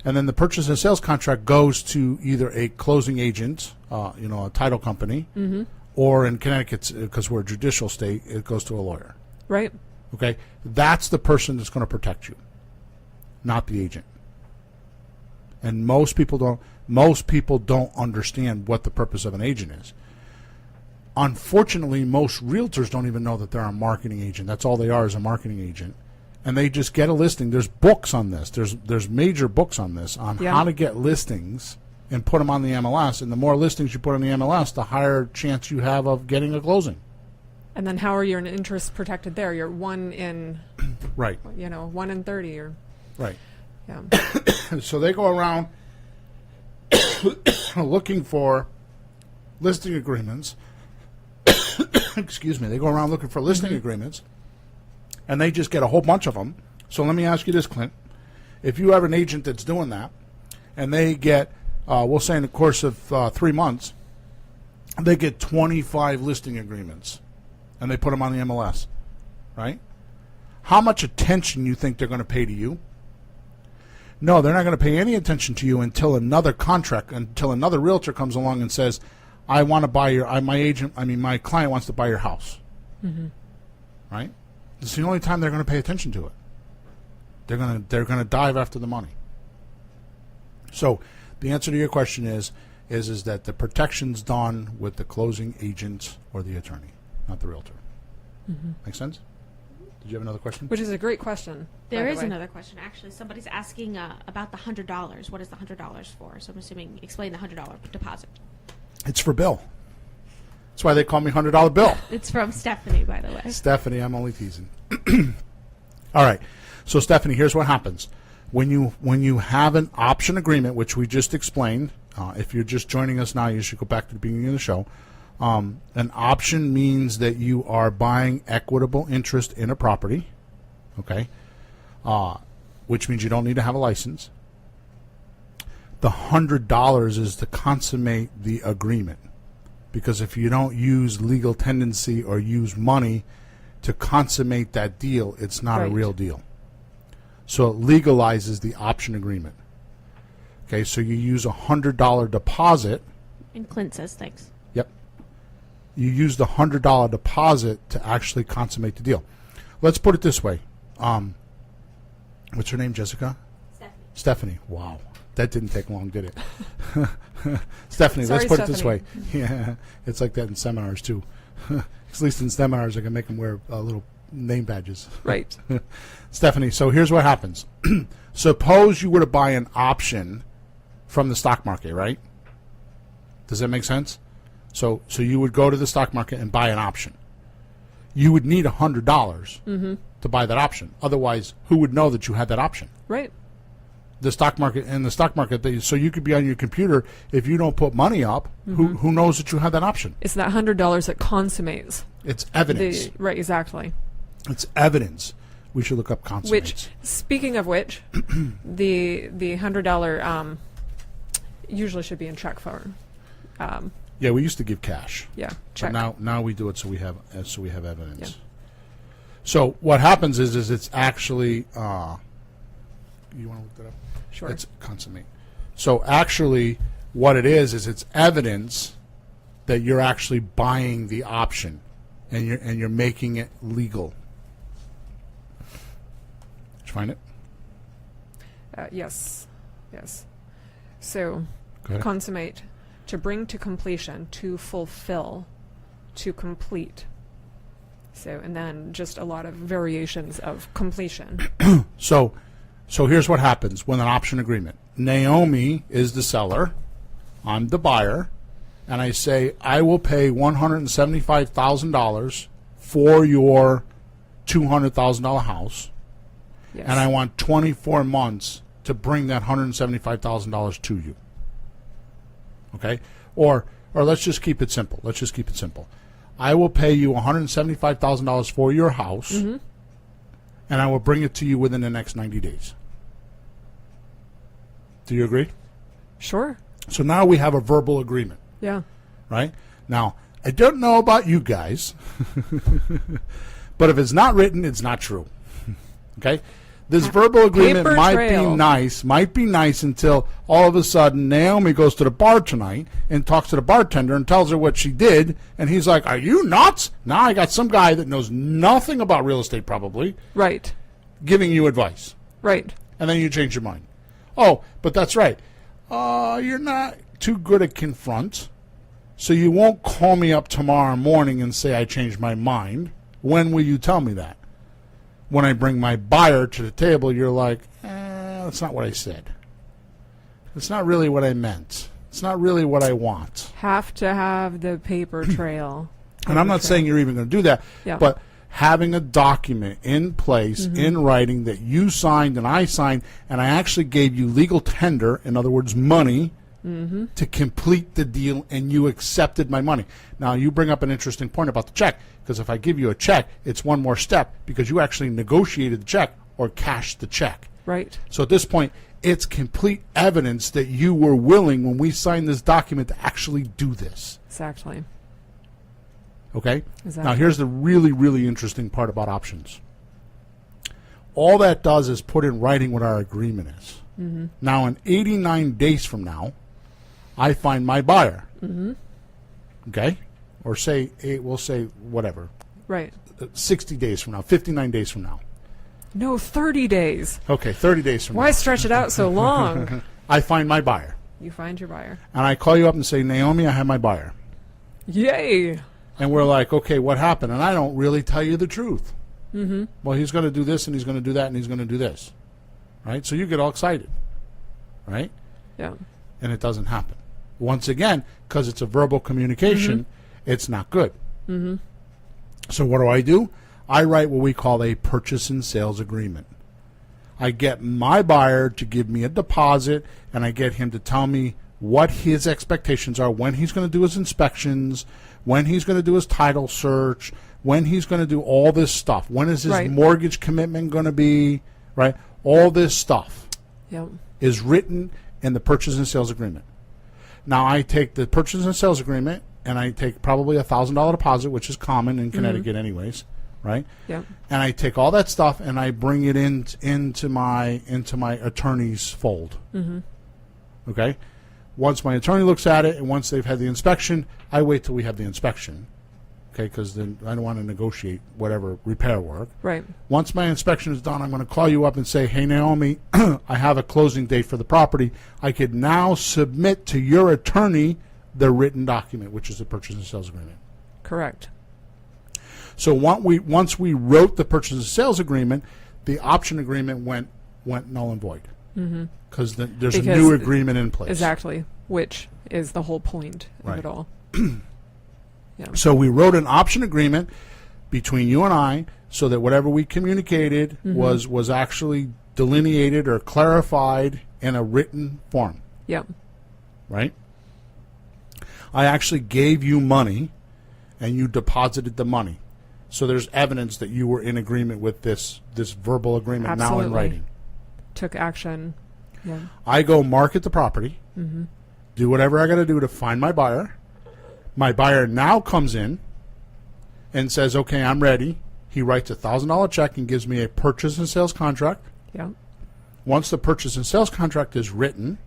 And then the purchase and sales contract goes to either a closing agent, a title company, or in Connecticut, because we're a judicial state, it goes to a lawyer. Right. Okay? That's the person that's going to protect you, not the agent. And most people don't understand what the purpose of an agent is. Unfortunately, most realtors don't even know that they're a marketing agent. That's all they are, is a marketing agent. And they just get a listing. There's books on this. There's major books on this, on how to get listings and put them on the MLS. And the more listings you put on the MLS, the higher chance you have of getting a closing. And then how are your interests protected there? You're 1 in, Right. 1 in 30 or, Right. yeah. So they go around looking for listing agreements. Excuse me. They go around looking for listing agreements, and they just get a whole bunch of them. So let me ask you this, Clint. If you have an agent that's doing that, and they get, we'll say in the course of 3 months, they get 25 listing agreements, and they put them on the MLS, right? How much attention you think they're going to pay to you? No, they're not going to pay any attention to you until another realtor comes along and says, I want to buy my client wants to buy your house. Right? It's the only time they're going to pay attention to it. They're going to dive after the money. So the answer to your question is, is that the protection's done with the closing agent or the attorney, not the realtor. Make sense? Did you have another question? Which is a great question. There by the is way. another question, actually. Somebody's asking about the $100. What is the $100 for? So I'm assuming, explain the $100 deposit. It's for Bill. That's why they call me $100 Bill. It's from Stephanie, by the way. Stephanie, I'm only teasing. All right. So, Stephanie, here's what happens. When you have an option agreement, which we just explained, if you're just joining us now, you should go back to the beginning of the show. An option means that you are buying equitable interest in a property, okay, which means you don't need to have a license. The $100 is to consummate the agreement, because if you don't use legal tendency or use money to consummate that deal, it's not a Right. real deal. So it legalizes the option agreement. Okay, so you use a $100 deposit. And Clint says thanks. Yep. You use the $100 deposit to actually consummate the deal. Let's put it this way. What's her name, Jessica? Stephanie. Wow. That didn't take long, did it? Stephanie, Sorry, let's put it this way. Stephanie. Yeah, it's like that in seminars, too. At least in seminars, I can make them wear little name badges. Right. Stephanie, so here's what happens. Suppose you were to buy an option from the stock market, right? Does that make sense? So you would go to the stock market and buy an option. You would need $100 to buy that option. Otherwise, who would know that you had that option? Right. The stock market, so you could be on your computer. If you don't put money up, who knows that you have that option? It's that $100 that consummates. It's evidence. Right, exactly. It's evidence. We should look up consummates. Which, speaking of which, the $100 usually should be in check form. Yeah, we used to give cash. Yeah, But check. now we do it so we have evidence. Yeah. So what happens is it's actually you want to look that up? Sure. It's consummate. So actually, what it is it's evidence that you're actually buying the option, and you're making it legal. Did you find it? Yes. So, Go ahead. consummate, to bring to completion, to fulfill, to complete. So, and then just a lot of variations of completion. So here's what happens with an option agreement. Naomi is the seller. I'm the buyer. And I say, I will pay $175,000 for your $200,000 house. Yes. And I want 24 months to bring that $175,000 to you. Okay? Or let's just keep it simple. I will pay you $175,000 for your house, and I will bring it to you within the next 90 days. Do you agree? Sure. So now we have a verbal agreement, Yeah. right? Now, I don't know about you guys, but if it's not written, it's not true. Okay? This verbal agreement Paper might trail. be nice until all of a sudden Naomi goes to the bar tonight and talks to the bartender and tells her what she did, and he's like, are you nuts? Now I got some guy that knows nothing about real estate probably Right. giving you advice. Right. And then you change your mind. Oh, but that's right. You're not too good at confront, so you won't call me up tomorrow morning and say I changed my mind. When will you tell me that? When I bring my buyer to the table, you're like, that's not what I said. It's not really what I meant. It's not really what I want. Have to have the paper trail. And I'm not saying you're even going to do that, Yeah. but having a document in place, in writing, that you signed and I signed, and I actually gave you legal tender, in other words, money, to complete the deal, and you accepted my money. Now, you bring up an interesting point about the check, because if I give you a check, it's one more step, because you actually negotiated the check or cashed the check. Right. So at this point, it's complete evidence that you were willing, when we signed this document, to actually do this. Exactly. Okay? Exactly. Now, here's the really, really interesting part about options. All that does is put in writing what our agreement is. Now, in 89 days from now, I find my buyer. Okay? Or we'll say whatever, Right. 60 days from now, 59 days from now. No, 30 days. Okay, 30 days from Why now. stretch it out so long? I find my buyer. You find your buyer. And I call you up and say, Naomi, I have my buyer. Yay! And we're like, okay, what happened? And I don't really tell you the truth. Mm-hmm. Well, he's going to do this, and he's going to do that, and he's going to do this. Right? So you get all excited. Right? Yeah. And it doesn't happen. Once again, because it's a verbal communication, it's not good. Mm-hmm. So what do? I write what we call a purchase and sales agreement. I get my buyer to give me a deposit, and I get him to tell me what his expectations are, when he's going to do his inspections, when he's going to do his title search, when he's going to do all this stuff. When is his mortgage commitment going to be, right? All this stuff is written in the purchase and sales agreement. Now, I take the purchase and sales agreement, and I take probably $1,000 deposit, which is common in Connecticut anyways, right? Yeah. And I take all that stuff, and I bring it into my attorney's fold. Mm-hmm. Okay? Once my attorney looks at it, and once they've had the inspection, I wait till we have the inspection. Okay, because then I don't want to negotiate whatever repair work. Right. Once my inspection is done, I'm going to call you up and say, hey, Naomi, I have a closing date for the property. I could now submit to your attorney the written document, which is the purchase and sales agreement. Correct. So once we wrote the purchase and sales agreement, the option agreement went null and void. Because there's a new agreement in place. Exactly, which is the whole point of it all. Yeah. So we wrote an option agreement between you and I so that whatever we communicated was actually delineated or clarified in a written form. Yep. Right? I actually gave you money, and you deposited the money. So there's evidence that you were in agreement with this verbal agreement now in writing. Took action. Yeah. I go market the property, do whatever I got to do to find my buyer. My buyer now comes in and says, okay, I'm ready. He writes a $1,000 check and gives me a purchase and sales contract. Yeah. Once the purchase and sales contract is written,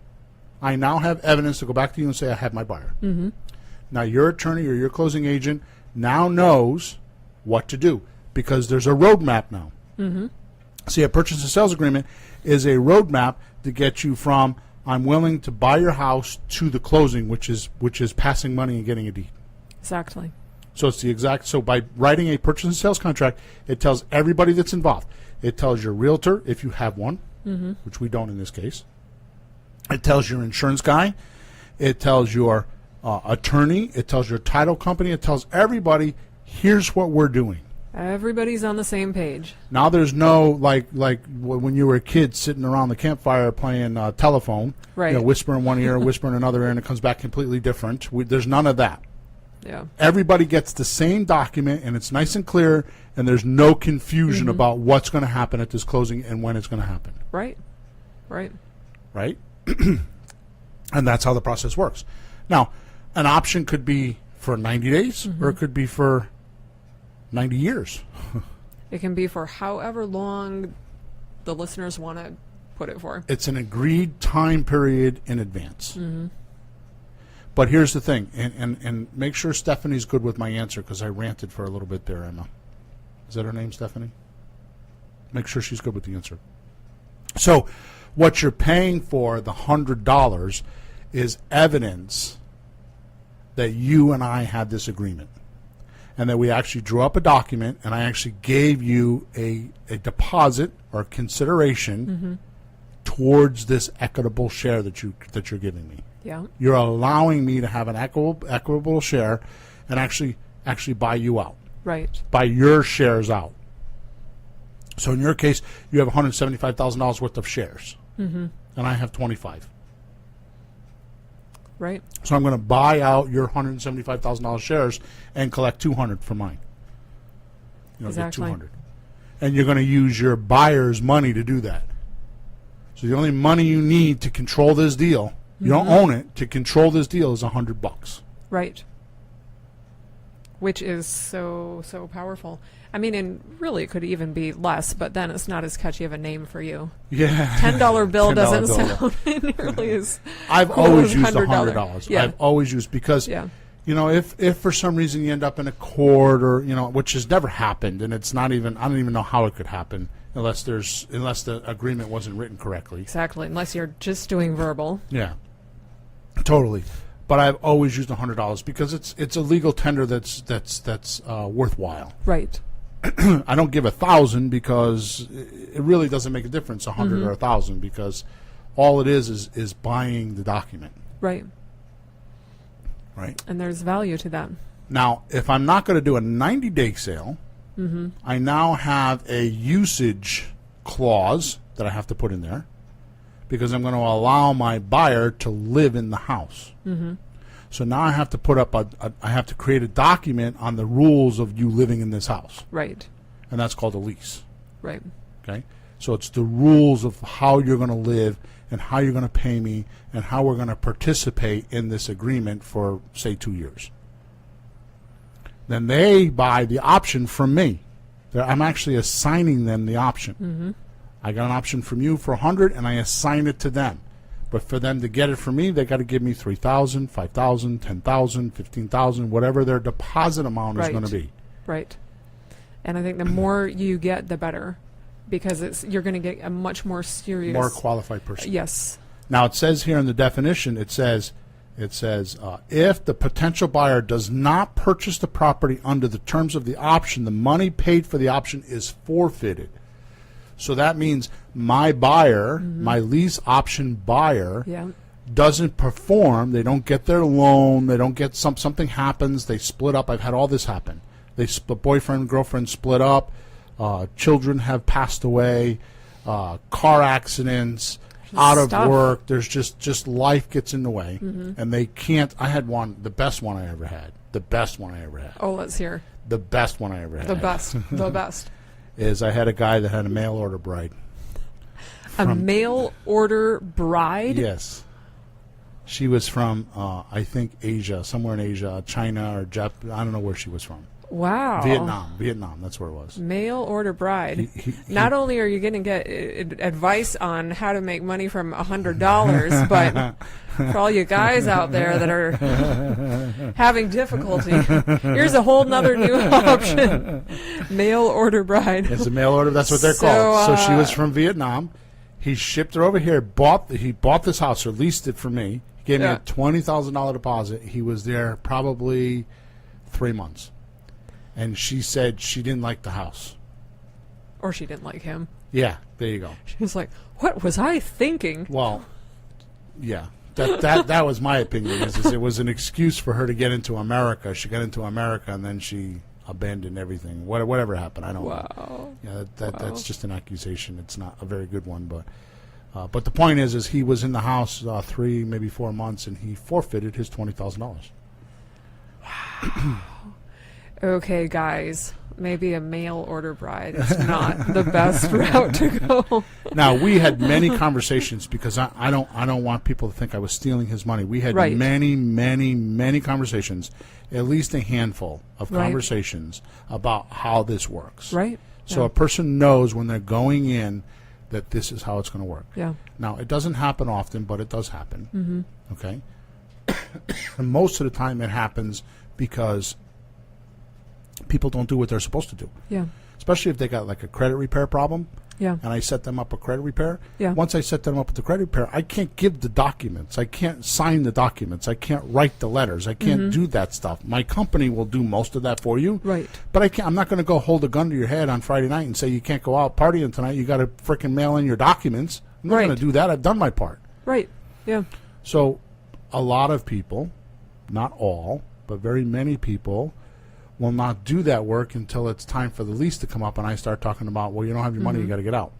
I now have evidence to go back to you and say I have my buyer. Mm-hmm. Now your attorney or your closing agent now knows what to do because there's a roadmap now. Mm-hmm. See, a purchase and sales agreement is a roadmap to get you from I'm willing to buy your house to the closing, which is passing money and getting a deed. Exactly. So it's the exact. So by writing a purchase and sales contract, it tells everybody that's involved. It tells your realtor if you have one, which we don't in this case. It tells your insurance guy. It tells your attorney. It tells your title company. It tells everybody. Here's what we're doing. Everybody's on the same page. Now there's no like when you were a kid sitting around the campfire playing telephone, right? You know, whisper in one ear, whisper in another ear, and it comes back completely different. There's none of that. Yeah. Everybody gets the same document, and it's nice and clear, and there's no confusion about what's going to happen at this closing and when it's going to happen. Right. Right. Right. And that's how the process works. Now, an option could be for 90 days, or it could be for 90 years. It can be for however long the listeners want to put it for. It's an agreed time period in advance. But here's the thing, and make sure Stephanie's good with my answer because I ranted for a little bit there, Emma. Is that her name, Stephanie? Make sure she's good with the answer. So what you're paying for, the $100, is evidence that you and I had this agreement. And that we actually drew up a document, and I actually gave you a deposit or consideration towards this equitable share that you're giving me. Yeah. You're allowing me to have an equitable share, and actually buy you out. Right. Buy your shares out. So in your case, you have $175,000 worth of shares, and I have 25. Right. So I'm going to buy out your $175,000 shares and collect $200 for mine. Exactly. Get $200, and you're going to use your buyer's money to do that. So the only money you need to control this deal, you don't own it, to control this deal is $100. Right. Which is so powerful. I mean, and really it could even be less, but then it's not as catchy of a name for you. Yeah. $10 bill $10 doesn't bill, sound nearly as I've cool always as used $100. $100. I've always used because if for some reason you end up in a court or which has never happened, and it's not even, I don't even know how it could happen unless the agreement wasn't written correctly. Exactly, unless you're just doing verbal. Yeah. Totally. But I've always used $100 because it's a legal tender that's worthwhile. Right. I don't give 1,000 because it really doesn't make a difference, 100 or 1,000, because all it is buying the document. Right. Right. And there's value to that. Now, if I'm not going to do a 90-day sale, I now have a usage clause that I have to put in there because I'm going to allow my buyer to live in the house. So now I have to put up I have to create a document on the rules of you living in this house. Right. And that's called a lease. Right. Okay? So it's the rules of how you're going to live and how you're going to pay me and how we're going to participate in this agreement for, say, 2 years. Then they buy the option from me. I'm actually assigning them the option. I got an option from you for 100, and I assign it to them. But for them to get it from me, they got to give me 3,000, 5,000, 10,000, 15,000, whatever their deposit amount is going to be. Right. And I think the more you get, the better, because you're going to get a much more serious, More qualified person. Yes. Now it says here in the definition, it says if the potential buyer does not purchase the property under the terms of the option, the money paid for the option is forfeited. So that means my buyer, my lease option buyer, doesn't perform. They don't get their loan. They don't get something happens. They split up. I've had all this happen. Boyfriend, girlfriend split up. Children have passed away. Car accidents. Out of work. There's just life gets in the way, and they can't. I had the best one I ever had. The best one I ever had. Oh, let's hear. The best one I ever had. The best. The best. Is I had a guy that had a mail order bride. A mail order bride? Yes. She was from, I think, Asia, somewhere in Asia, China or Japan. I don't know where she was from. Wow. Vietnam, that's where it was. Mail order bride. Not only are you going to get advice on how to make money from $100, but for all you guys out there that are having difficulty, here's a whole nother new option. Mail order bride. It's a mail order. That's what they're called. So she was from Vietnam. He shipped her over here, he bought this house or leased it for me. He gave me a $20,000 deposit. He was there probably 3 months. And she said she didn't like the house. Or she didn't like him. Yeah, there you go. She was like, what was I thinking? Well, yeah. That was my opinion. Is it was an excuse for her to get into America. She got into America, and then she abandoned everything. Whatever happened, I don't know. Yeah, that's just an accusation. It's not a very good one. But the point is he was in the house 3, maybe 4 months, and he forfeited his $20,000. Wow. Okay, guys, maybe a mail order bride is not the best route to go. Now, we had many conversations because I don't want people to think I was stealing his money. We had many conversations, at least a handful of conversations about how this works. Right. So a person knows when they're going in that this is how it's going to work. Yeah. Now, it doesn't happen often, but it does happen. Okay? And most of the time it happens because people don't do what they're supposed to do. Yeah. Especially if they got like a credit repair problem. Yeah. And I set them up a credit repair. Yeah. Once I set them up with the credit repair, I can't give the documents. I can't sign the documents. I can't write the letters. I can't do that stuff. My company will do most of that for you. Right. But I'm not going to go hold a gun to your head on Friday night and say you can't go out partying tonight. You got to frickin' mail in your documents. I'm not going to do that. I've done my part. Right. Yeah. So a lot of people, not all, but very many people will not do that work until it's time for the lease to come up, and I start talking about, well, you don't have your money, you got to get out.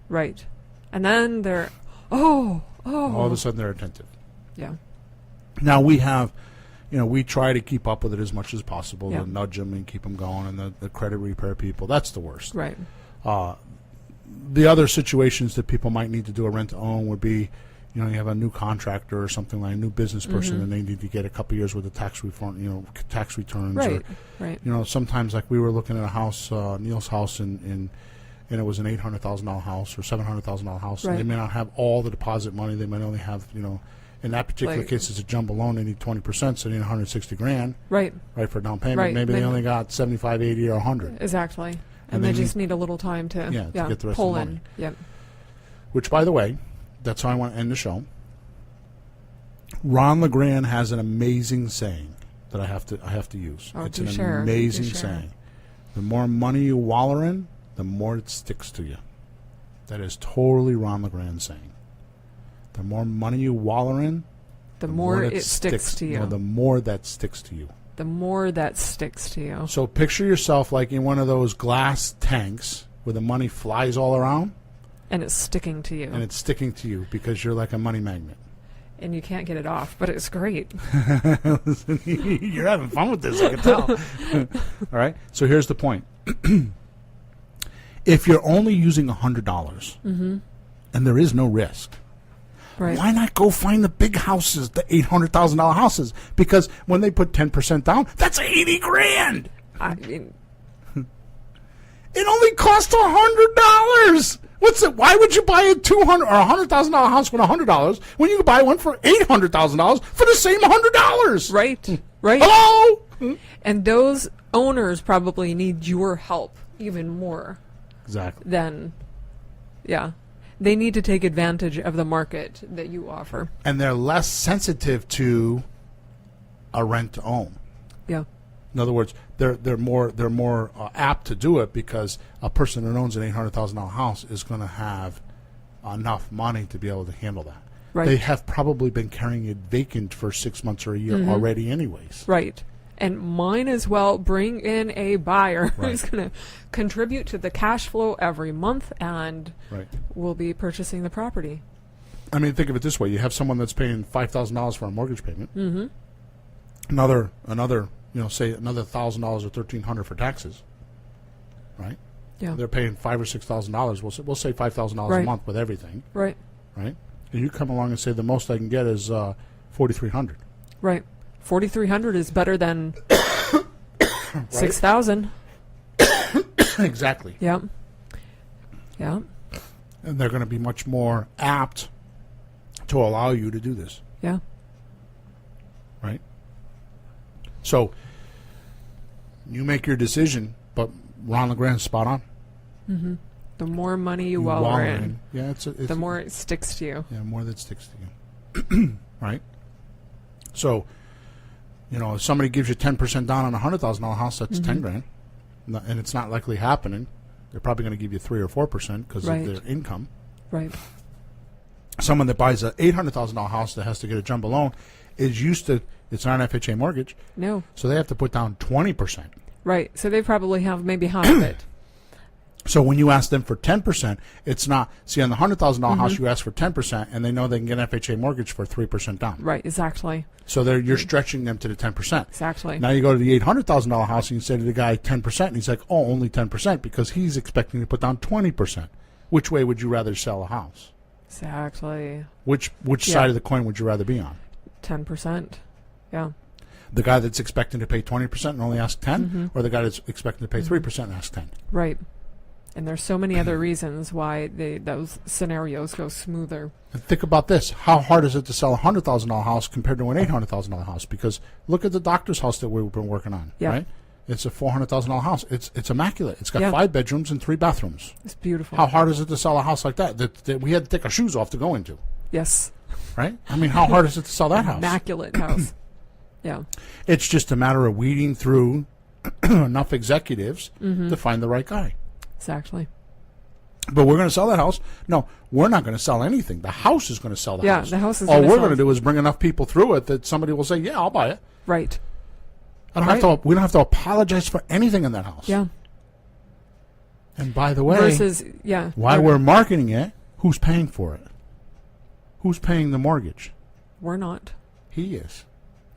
Right. And then they're, all of a sudden they're attentive. Yeah. Now we have, we try to keep up with it as much as possible, to nudge them and keep them going, and the credit repair people, that's the worst. Right. The other situations that people might need to do a rent-to-own would be, you have a new contractor or something like a new business person, and they need to get a couple years worth of tax reform, tax returns. Right. Or, right. Sometimes like we were looking at a house, Neil's house, and it was an $800,000 house or $700,000 house. Right. And they may not have all the deposit money. They might only have, in that particular case, it's a jumbo loan. They need 20%, so they need $160,000. Right. Right for a down payment. Right. Maybe they only got 75, 80, or 100. Exactly. And they just need a little time to get the rest pull of the money. in. Yep. Which, by the way, that's how I want to end the show. Ron LeGrand has an amazing saying that I have to use. Oh, it's do an share. amazing Do share. saying. The more money you waller in, the more it sticks to you. That is totally Ron LeGrand's saying. The more money you waller in, The more that it sticks to you. No, the more that sticks to you. The more that sticks to you. So picture yourself like in one of those glass tanks where the money flies all around. And it's sticking to you. And it's sticking to you because you're like a money magnet. And you can't get it off, but it's great. You're having fun with this, I can tell. All right? So here's the point. If you're only using $100 and there is no risk, Right. why not go find the big houses, the $800,000 houses? Because when they put 10% down, that's $80,000. I mean, It only costs $100. What's it? Why would you buy a $200,000 or $100,000 house for $100 when you can buy one for $800,000 for the same $100? right. Right. Hello. And those owners probably need your help even more Exactly. than, yeah. They need to take advantage of the market that you offer. And they're less sensitive to a rent to own. Yeah. In other words, they're more apt to do it because a person that owns an $800,000 house is going to have enough money to be able to handle that. Right. They have probably been carrying it vacant for 6 months or a year already, anyways. Right. And might as well bring in a buyer Right. who's going to contribute to the cash flow every month and Right. will be purchasing the property. I mean, think of it this way: you have someone that's paying $5,000 for a mortgage payment. Mm-hmm. Another, say another $1,000 or $1,300 for taxes. Right. Yeah. They're paying $5,000 or $6,000. We'll say $5,000 a Right. month with everything. Right. Right. And you come along and say the most I can get is $4,300. Right. 4,300 is better than 6,000. Exactly. Yeah. Yeah. And they're going to be much more apt to allow you to do this. Yeah. Right. So you make your decision, but Ron LeGrand's spot on. Mm-hmm. The more money you wallow in, yeah, it's the more it sticks to you. Yeah, more that sticks to you. Right. So, if somebody gives you 10% down on a $100,000 house, that's $10,000, and it's not likely happening. They're probably going to give you 3 or 4% because Right. of their income. Right. Someone that buys a $800,000 house that has to get a jumbo loan is used to. It's not an FHA mortgage, No. so they have to put down 20%. Right. So they probably have maybe half of it. So when you ask them for 10%, it's not. See, on the $100,000 house, you ask for 10%, and they know they can get an FHA mortgage for 3% down. Right. Exactly. So you're stretching them to the 10%. Exactly. Now you go to the $800,000 house and you say to the guy 10%, and he's like, "Oh, only 10%," because he's expecting to put down 20%. Which way would you rather sell a house? Exactly. Which Yeah. side of the coin would you rather be on? 10%. Yeah. The guy that's expecting to pay 20% and only ask 10, or the guy that's expecting to pay 3% and ask 10? Right. And there's so many other reasons why those scenarios go smoother. And think about this: how hard is it to sell a $100,000 house compared to an $800,000 house? Because look at the doctor's house that we've been working on. Yeah. Right? It's a $400,000 house. It's immaculate. It's got Yeah. 5 bedrooms and 3 bathrooms. It's beautiful. How hard is it to sell a house like that we had to take our shoes off to go into? Yes. Right? I mean, how hard is it to sell that house? Immaculate house. Yeah. It's just a matter of weeding through enough executives to find the right guy. Exactly. But we're going to sell that house. No, we're not going to sell anything. The house is going to sell the Yeah, house. the house is All gonna we're sell. going to do is bring enough people through it that somebody will say, "Yeah, I'll buy it." Right. We don't have to apologize for anything in that house. Yeah. And by the way, Versus, yeah. while we're marketing it, who's paying for it? Who's paying the mortgage? We're not. He is.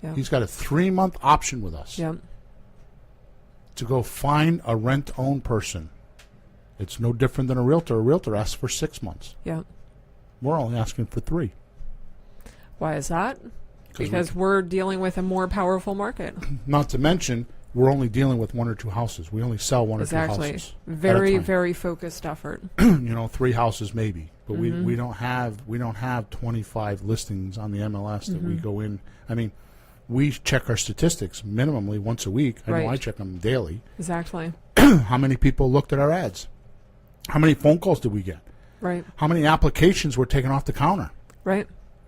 Yeah. He's got a 3-month option with us Yeah. to go find a rent-owned person. It's no different than a realtor. A realtor asks for 6 months. Yeah. We're only asking for 3. Why is that? Because we're dealing with a more powerful market. Not to mention, we're only dealing with 1 or 2 houses. We only sell 1 or 2 Exactly. houses. Very, at a time. very focused effort. 3 houses maybe, but we don't have 25 listings on the MLS that we go in. I mean, we check our statistics minimally once a week. I know Right. I check them daily. Exactly. How many people looked at our ads? How many phone calls did we get? Right. How many applications were taken off the counter? Right.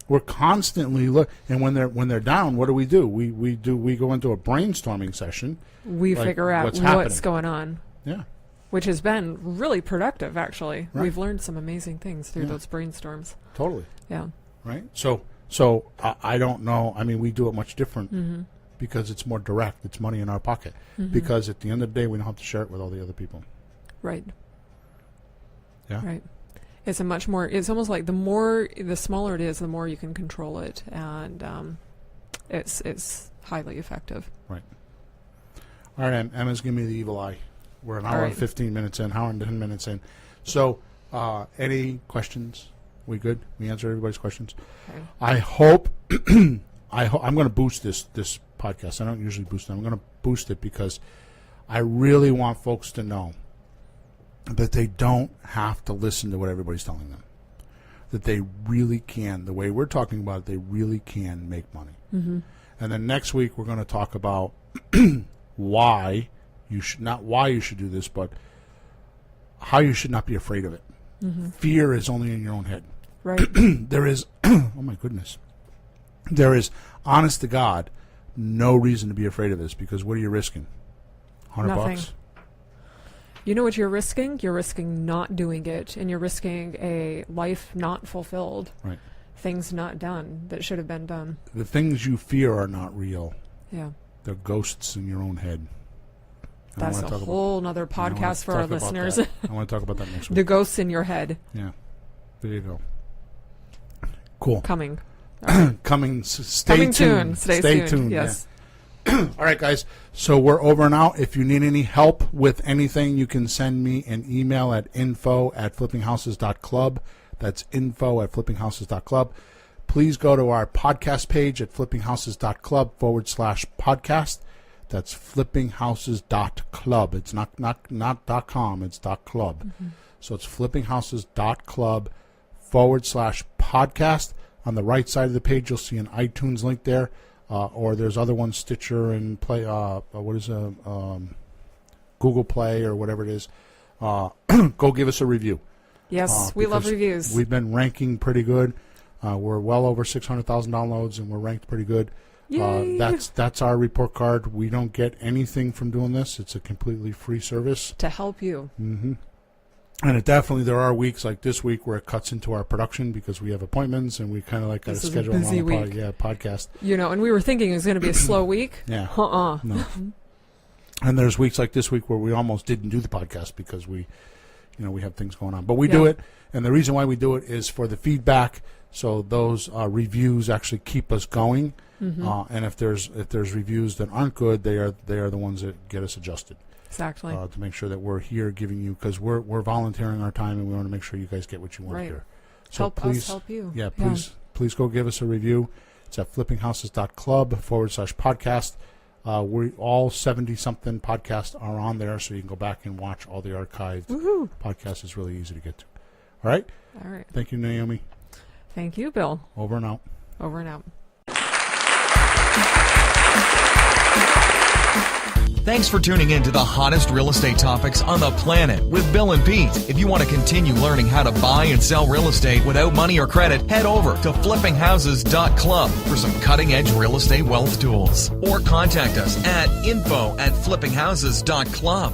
We're constantly and when they're down, what do? We go into a brainstorming session. We like, figure out what's what's happening. going on. Yeah. Which has been really productive, actually. Right. We've learned some amazing things through those brainstorms. Totally. Yeah. Right. So I don't know. I mean, we do it much different because it's more direct. It's money in our pocket. Because at the end of the day, we don't have to share it with all the other people. Right. Yeah. Right. It's it's almost like the smaller it is, the more you can control it, and it's highly effective. Right. All right, Emma's giving me the evil eye. We're an hour and 15 minutes in, hour and 10 minutes in. So, any questions? We good? We answer everybody's questions? Okay. I hope, I'm going to boost this podcast. I don't usually boost it. I'm going to boost it because I really want folks to know that they don't have to listen to what everybody's telling them. That they really can, the way we're talking about it, they really can make money. And then next week we're going to talk about why you should, not why you should do this, but how you should not be afraid of it. Fear is only in your own head. Right. There is, oh my goodness, there is, honest to God, no reason to be afraid of this because what are you risking? $100 Nothing. bucks? You know what you're risking? You're risking not doing it, and you're risking a life not fulfilled. Right. Things not done that should have been done. The things you fear are not real. Yeah. They're ghosts in your own head. And I That's wanna a talk whole nother I wanna podcast for our talk about listeners. that. I want to talk about that next The week. ghosts in your head. Yeah. There you go. Cool. Coming. Coming. Stay Coming tuned. soon. Stay tuned. Yeah. Yes. All right, guys. So we're over and out. If you need any help with anything, you can send me an email at info@flippinghouses.club. That's info@flippinghouses.club. Please go to our podcast page at flippinghouses.club/podcast. That's flippinghouses.club. It's not .com. It's .club. So it's flippinghouses.club/podcast. On the right side of the page, you'll see an iTunes link there. Or there's other ones, Stitcher and Play. Google Play or whatever it is. Go give us a review. Yes, we love because reviews. We've been ranking pretty good. We're well over 600,000 downloads, and we're ranked pretty good. Yay. That's our report card. We don't get anything from doing this. It's a completely free service. To help you. And it definitely, there are weeks like this week where it cuts into our production because we have appointments and we kind of like got to This is a schedule busy them on week. podcast. You know, and we were thinking it was going to be a slow week. Yeah. No. And there's weeks like this week where we almost didn't do the podcast because we have things going on. But we do it, and the reason why we do it is for the feedback. So those reviews actually keep us going. And if there's reviews that aren't good, they are the ones that get us adjusted. Exactly. To make sure that we're here giving you, because we're volunteering our time and we want to make sure you guys get what you want Right. here. So Help please, us help you. Yeah, please go give us a review. It's at flippinghouses.club/podcast. We all 70-something podcasts are on there, so you can go back and watch all the archived podcasts. It's really easy to get to. All right? All right. Thank you, Naomi. Thank you, Bill. Over and out. Over and out. Thanks for tuning in to the hottest real estate topics on the planet with Bill and Pete. If you want to continue learning how to buy and sell real estate without money or credit, head over to flippinghouses.club for some cutting-edge real estate wealth tools. Or contact us at info@flippinghouses.club.